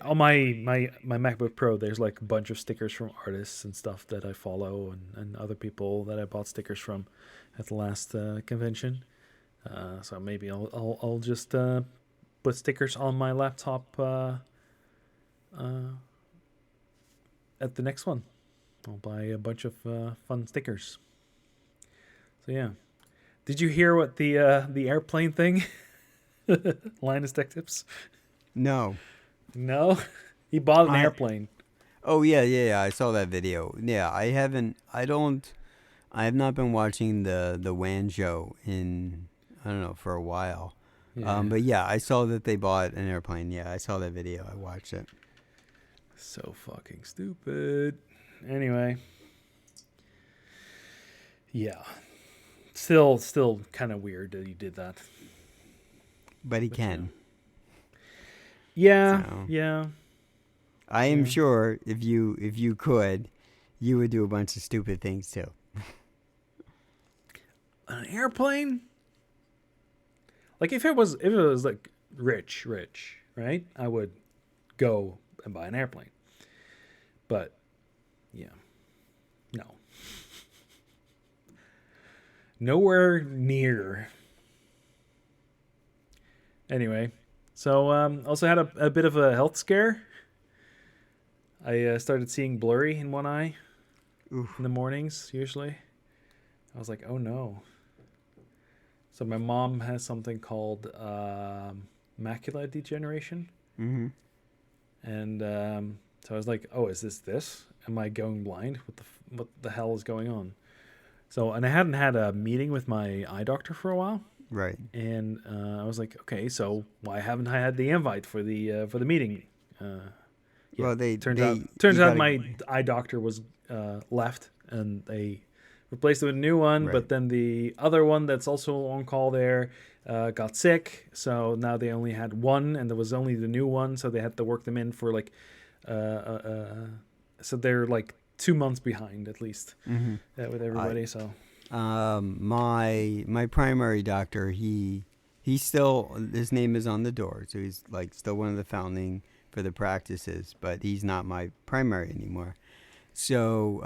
on my MacBook Pro there's like a bunch of stickers from artists and stuff that I follow and other people that I bought stickers from at the last convention. So maybe I'll just put stickers on my laptop at the next one. I'll buy a bunch of fun stickers. So yeah, did you hear what the airplane thing? Linus Tech Tips. No. No, he bought an airplane. Oh yeah. I saw that video. Yeah, I haven't. I have not been watching the WAN show in I don't know for a while. Yeah. But yeah, I saw that they bought an airplane. Yeah, I saw that video. I watched it. So fucking stupid. Anyway. Yeah. Still kind of weird that he did that. But he can. Yeah. So, yeah. I am sure if you could, you would do a bunch of stupid things too. An airplane? Like if it was like rich, right? I would go and buy an airplane. But yeah. No. Nowhere near. Anyway, so also had a bit of a health scare. I started seeing blurry in one eye. Oof. In the mornings, usually. I was like, oh no. So my mom has something called macular degeneration. Mm-hmm. And so I was like, oh, is this? Am I going blind? What the hell is going on? So, and I hadn't had a meeting with my eye doctor for a while. Right. And I was like, okay, so why haven't I had the invite for the meeting? Well, turns out my eye doctor was left, and they replaced it with a new one. Right. But then the other one that's also on call there got sick, so now they only had one, and there was only the new one, so they had to work them in for like, so they're like 2 months behind at least with everybody. So my primary doctor, he still, his name is on the door, so he's like still one of the founding for the practices, but he's not my primary anymore. So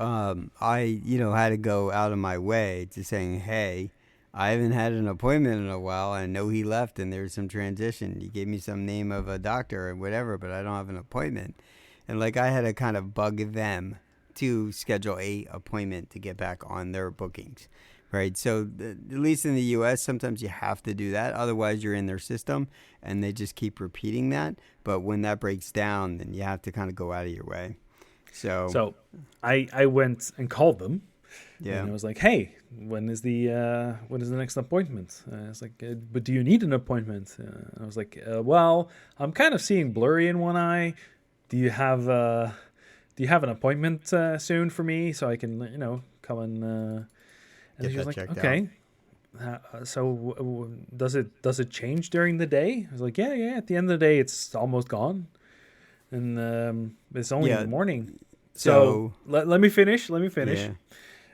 I had to go out of my way to saying, hey, I haven't had an appointment in a while. I know he left and there's some transition. He gave me some name of a doctor or whatever, but I don't have an appointment. And like I had to kind of bug them to schedule a appointment to get back on their bookings, right? So at least in the U.S., sometimes you have to do that. Otherwise, you're in their system, and they just keep repeating that. But when that breaks down, then you have to kind of go out of your way. So I went and called them. Yeah. And I was like, hey, when is the next appointment? I was like, but do you need an appointment? I was like, well, I'm kind of seeing blurry in one eye. Do you have an appointment soon for me so I can, come and she was like, okay. So does it change during the day? I was like, yeah. At the end of the day, it's almost gone, and it's only in the morning. So let me finish. Yeah.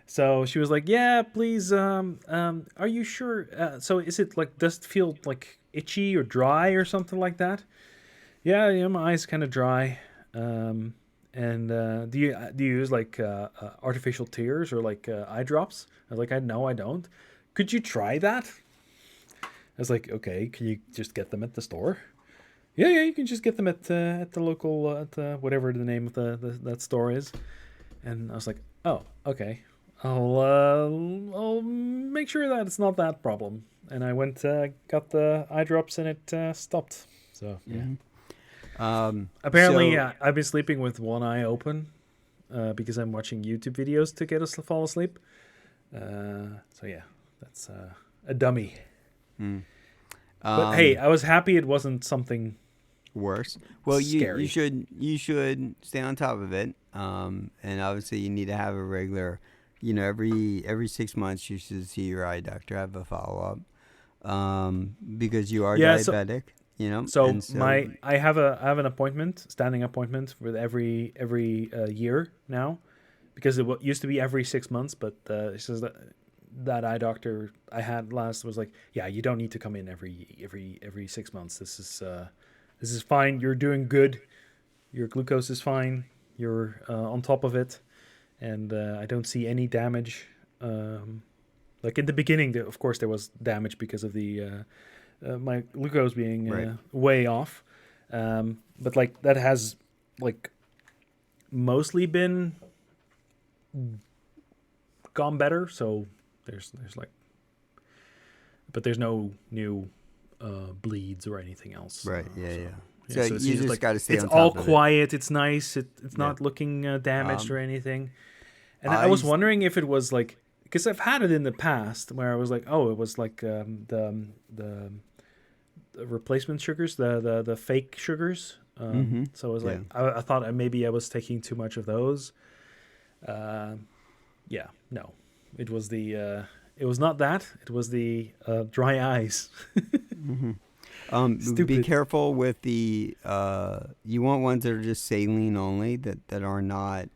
So she was like, yeah, please. Are you sure? So is it like, does it feel like itchy or dry or something like that? Yeah, my eyes kind of dry. And do you use like artificial tears or like eye drops? I was like, no, I don't. Could you try that? I was like, okay, can you just get them at the store? Yeah, you can just get them at the local at whatever the name of that store is. And I was like, oh, okay, I'll make sure that it's not that problem. And I went got the eye drops and it stopped. So yeah. Apparently, I've been sleeping with one eye open because I'm watching YouTube videos to get us to fall asleep. So yeah, that's a dummy. But hey, I was happy it wasn't something worse. Well, scary. you should stay on top of it. And obviously, you need to have a regular, every 6 months you should see your eye doctor, have a follow up, because you are Yeah. diabetic. So And so I have an appointment, standing appointment with every year now, because it used to be every 6 months, but it says that eye doctor I had last was like, yeah, you don't need to come in every 6 months. This is fine. You're doing good. Your glucose is fine. You're on top of it, and I don't see any damage. Like in the beginning, of course, there was damage because of the my glucose being right, way off. But like that has like mostly been gone better. So there's like, but there's no new bleeds or anything else. right, yeah, So, yeah. yeah, So so it's you just just like got to stay it's on all top of it. quiet. It's nice. It's Yeah. not looking damaged or Um, anything. And I I was s- wondering if it was like, because I've had it in the past where I was like, oh, it was like the replacement sugars, the fake sugars. So I was like, yeah. I thought maybe I was taking too much of those. Yeah, no, it was it was not that. It was the dry eyes. Be Stupid. careful with the. You want ones that are just saline only, that are not.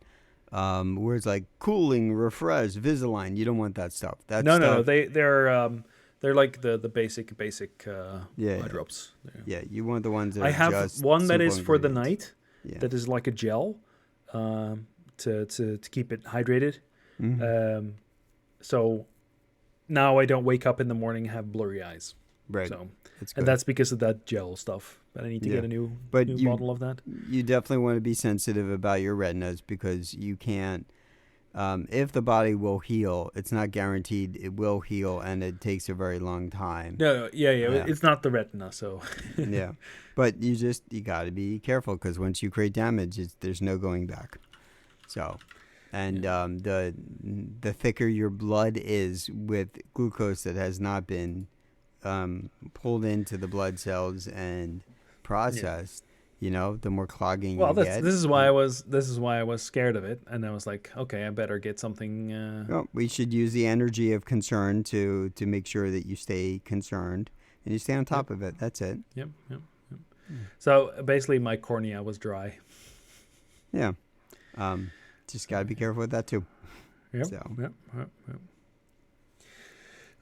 Where it's like cooling, refresh, Visalign. You don't want that stuff. That No. stuff. They're like the basic Yeah, eye yeah, drops. Yeah. yeah. You want the ones that I are have just one that simple is for the ingredients. night. Yeah. That is like a gel, to keep it hydrated. Mm-hmm. So now I don't wake up in the morning and have blurry eyes. Right. So, That's and good. that's because of that gel stuff. But I need to Yeah. get a new But bottle of that. you definitely want to be sensitive about your retinas, because you can't. If the body will heal, it's not guaranteed it will heal, and it takes a very long time. No, yeah. Yeah. It's not the retina, so Yeah. But you got to be careful, because once you create damage, there's no going back. So, and yeah. the thicker your blood is with glucose that has not been pulled into the blood cells and Yeah. processed, the more clogging Well, you get. this is why I was scared of it, and I was like, okay, I better get something. Well, we should use the energy of concern to make sure that you stay concerned and you stay on Yep. top of it. That's it. Yep. So basically, my cornea was dry. Yeah. Just got to be careful with that too. Yep. So. Yep.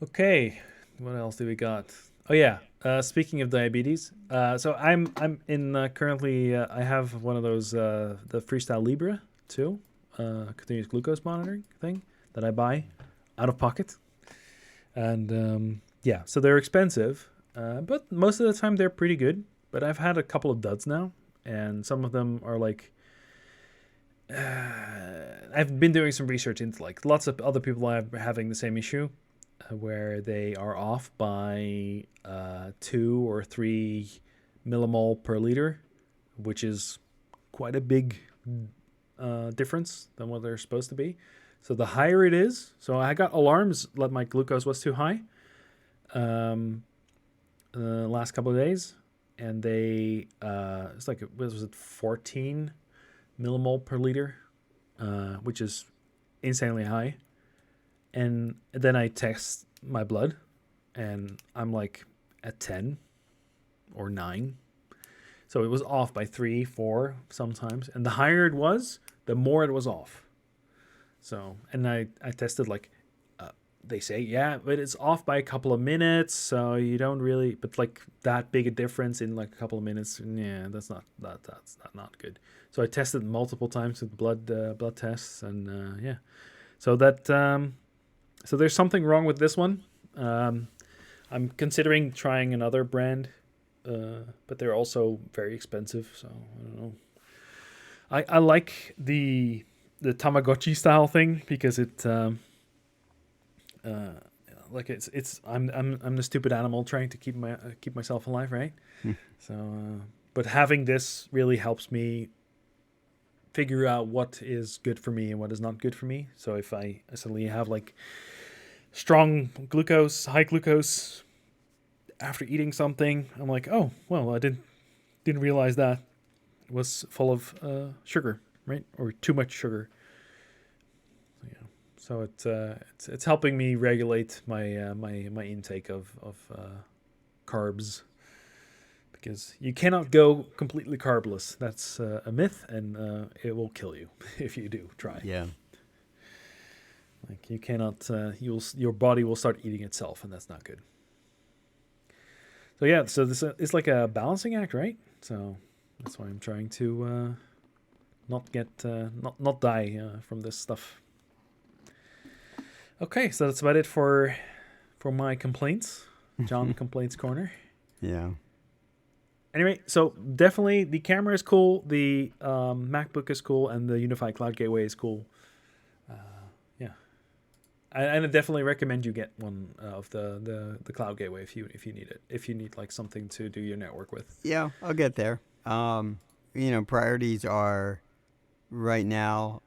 Okay, what else do we got? Oh yeah, speaking of diabetes, so I'm in currently I have one of those the Freestyle Libre 2 continuous glucose monitoring thing that I buy out of pocket, and yeah, so they're expensive, but most of the time they're pretty good. But I've had a couple of duds now, and some of them are like. I've been doing some research into like lots of other people are having the same issue, where they are off by 2 or 3 millimole per liter, which is quite a big difference than what they're supposed to be. So the higher it is, so I got alarms that my glucose was too high the last couple of days, and they it's like was it 14 millimole per liter, which is insanely high. And then I test my blood, and I'm like at 10 or 9. So it was off by 3, 4 sometimes. And the higher it was, the more it was off. So, and I tested like, they say, yeah, but it's off by a couple of minutes. So you don't really, but like that big a difference in like a couple of minutes. Yeah, that's not good. So I tested multiple times with blood tests, and yeah. So that, so there's something wrong with this one. I'm considering trying another brand, but they're also very expensive. So I don't know. I like the Tamagotchi style thing because it, like it's I'm the stupid animal trying to keep myself alive, right? So, but having this really helps me figure out what is good for me and what is not good for me. So if I suddenly have like strong glucose, high glucose after eating something, I'm like, oh well, I didn't realize that it was full of sugar, right? Or too much sugar. So, yeah. So it's helping me regulate my my intake of carbs, because you cannot go completely carbless. That's a myth, and it will kill you if you do try. Yeah. Like you cannot, your body will start eating itself, and that's not good. So yeah, so this is like a balancing act, right? So that's why I'm trying to not get not die from this stuff. Okay, so that's about it for my complaints. John Complaints Corner. Yeah. Anyway, so definitely the camera is cool, the MacBook is cool, and the Unified Cloud Gateway is cool. Yeah, I definitely recommend you get one of the Cloud Gateway if you need it. If you need like something to do your network with. Yeah, I'll get there. Priorities are right now.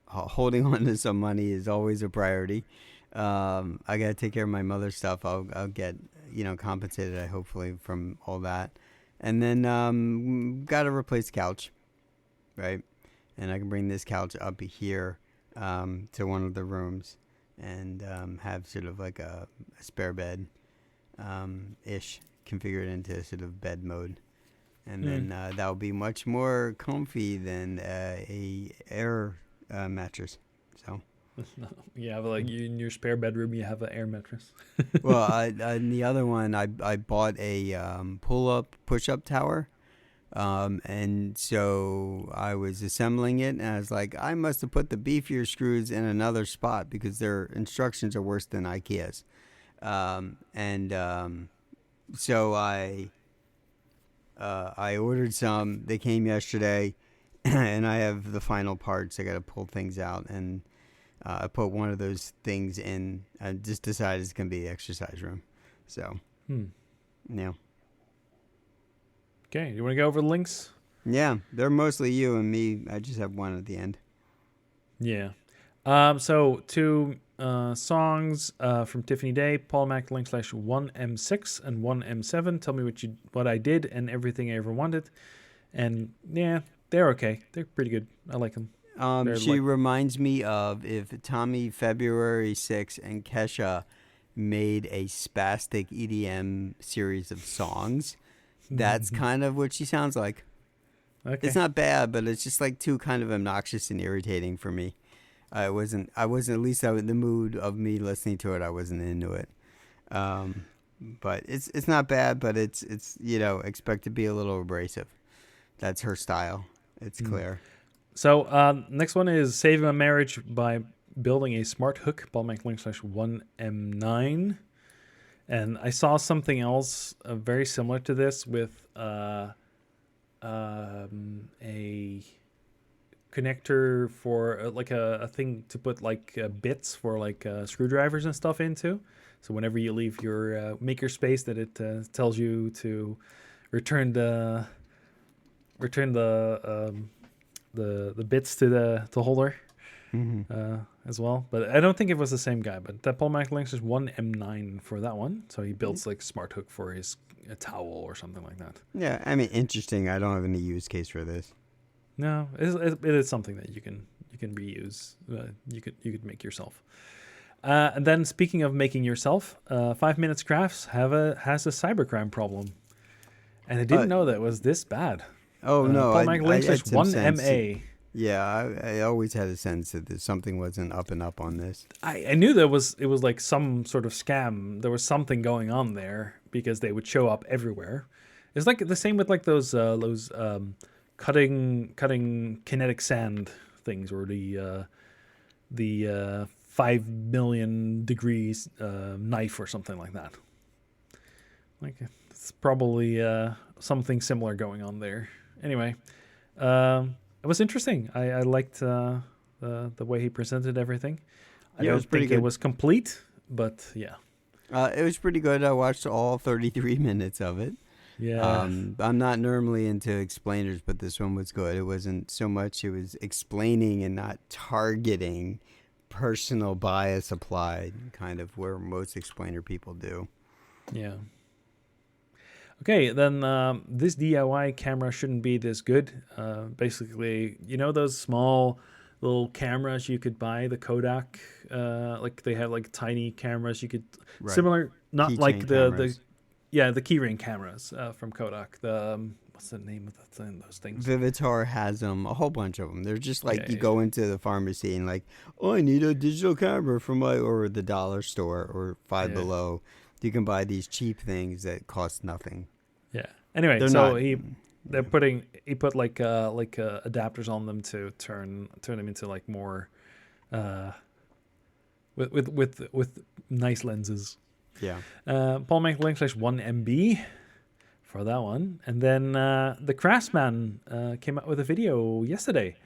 Holding on to some money is always a priority. I gotta take care of my mother's stuff. I'll get compensated, hopefully, from all that, and then gotta replace the couch, right? And I can bring this couch up here to one of the rooms and have sort of like a spare bed ish configured into sort of bed mode, and then that will be much more comfy than a air mattress. So Yeah, but like in your spare bedroom, you have an air mattress. well, in the other one, I bought a push-up tower. And so I was assembling it, and I was like, I must have put the beefier screws in another spot because their instructions are worse than IKEA's. So I ordered some. They came yesterday, and I have the final parts. I got to pull things out, and I put one of those things in. I just decided it's gonna be the exercise room. So, yeah. Okay, you want to go over the links? Yeah, they're mostly you and me. I just have one at the end. Yeah. So two songs from Tiffany Day, Polymatic.link /1M6 and 1M7. Tell me what I did and everything I ever wanted. And yeah, they're okay. They're pretty good. I like them. She reminds me of if Tommy February 6 and Kesha made a spastic EDM series of songs. That's kind of what she sounds like. Okay. It's not bad, but it's just like too kind of obnoxious and irritating for me. I wasn't at least in the mood of me listening to it. I wasn't into it. But it's not bad, but it's expect to be a little abrasive. That's her style. It's clear. So next one is Saving My Marriage by Building a Smart Hook, Polymatic.link /1M9. And I saw something else very similar to this with a connector for like a thing to put like bits for like screwdrivers and stuff into. So whenever you leave your maker space, that it tells you to return the bits to the holder. As well, but I don't think it was the same guy. But that Polymatic is 1M9 for that one, so he builds like smart hook for his towel or something like that. Yeah, I mean, interesting. I don't have any use case for this. No, it is something that you can reuse. You could make yourself. And then speaking of making yourself, 5 Minutes Crafts has a cybercrime problem, and I didn't know that it was this bad. Oh no, Polymatic is 1MA. Yeah, I always had a sense that something wasn't up and up on this. I knew it was like some sort of scam. There was something going on there because they would show up everywhere. It's like the same with like those cutting kinetic sand things, or the 5 million degrees knife or something like that. Like it's probably something similar going on there. Anyway. It was interesting. I liked the way he presented everything. I don't think it was complete, but yeah. It was pretty good. I watched all 33 minutes of it. Yeah. I'm not normally into explainers, but this one was good. It wasn't so much, it was explaining and not targeting personal bias applied, kind of where most explainer people do. Yeah. Okay, then this DIY camera shouldn't be this good. Basically, those small little cameras you could buy. The Kodak, like they have like tiny cameras you could similar, not like Keychain the cameras. the keyring cameras from Kodak. The what's the name of those things? Vivitar has them, a whole bunch of them. They're just like you Yeah. go into the pharmacy and like, oh, I need a digital camera for my, or the dollar store or Five Yeah. Below. You can buy these cheap things that cost nothing. Yeah. Anyway, They're so not. he put like adapters on them to turn them into like more with nice lenses. Yeah. Polymatic.link/1MB for that one. And then the Craftsman came out with a video yesterday.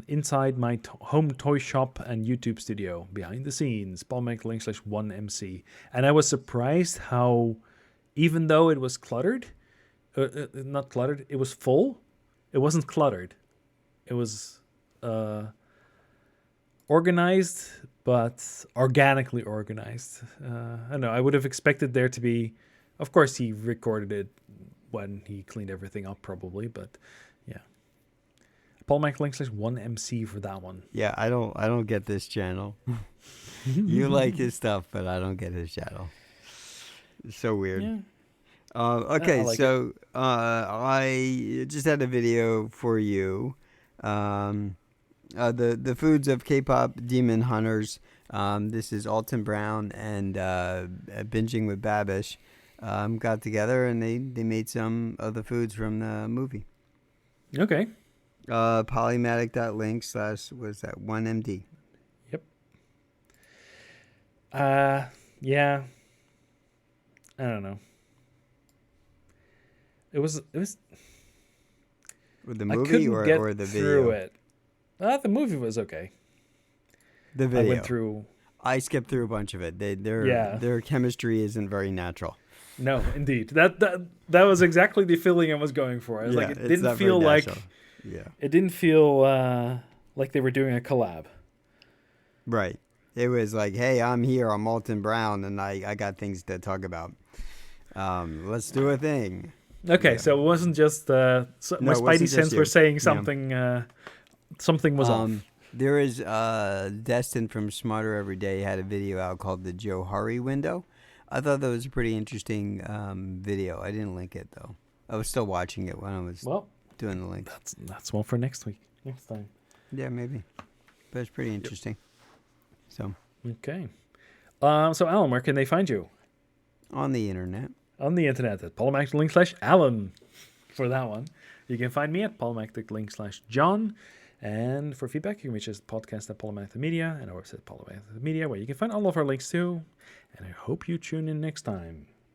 Inside my home toy shop and YouTube studio, behind the scenes, Polymatic.link/1MC. And I was surprised how, even though it was cluttered, not cluttered, it was full. It wasn't cluttered. It was organized, but organically organized. I don't know. I would have expected there to be, of course, he recorded it when he cleaned everything up, probably, but yeah. Polymatic.link/1MC for that one. Yeah, I don't get this channel. You like his stuff, but I don't get his channel. It's so weird. Yeah. Okay, I like so I just had a video for you. The foods of K-pop demon hunters. This is Alton Brown and Binging with Babish got together and they made some of the foods from the movie. Okay. Polymatic.link / was that 1MD. Yep. Yeah. I don't know. It was With the I movie couldn't get or the through video? it. The movie was okay. The video. I went through. I skipped through a bunch of it. Their chemistry isn't very natural. No, indeed. That was exactly the feeling I was going for. I was like, it didn't feel like. Yeah. It didn't feel like they were doing a collab. Right. It was like, hey, I'm here. I'm Alton Brown, and I got things to talk about. Let's do a thing. Okay, Yeah. so it wasn't just my it spidey wasn't just sense you. were saying Yeah. something. Something was off. There is Destin from Smarter Every Day had a video out called the Joe Hurry Window. I thought that was a pretty interesting video. I didn't link it though. I was still watching it when I was doing the link. That's one for next time. Yeah, maybe. But it's pretty interesting. So Okay. So Alan, where can they find you? on the internet. On the internet at Polymatic.link/Alan for that one. You can find me at Polymatic.link/John. And for feedback, you can reach us at podcast@Polymatic.media and our website Polymatic.media, where you can find all of our links too. And I hope you tune in next time.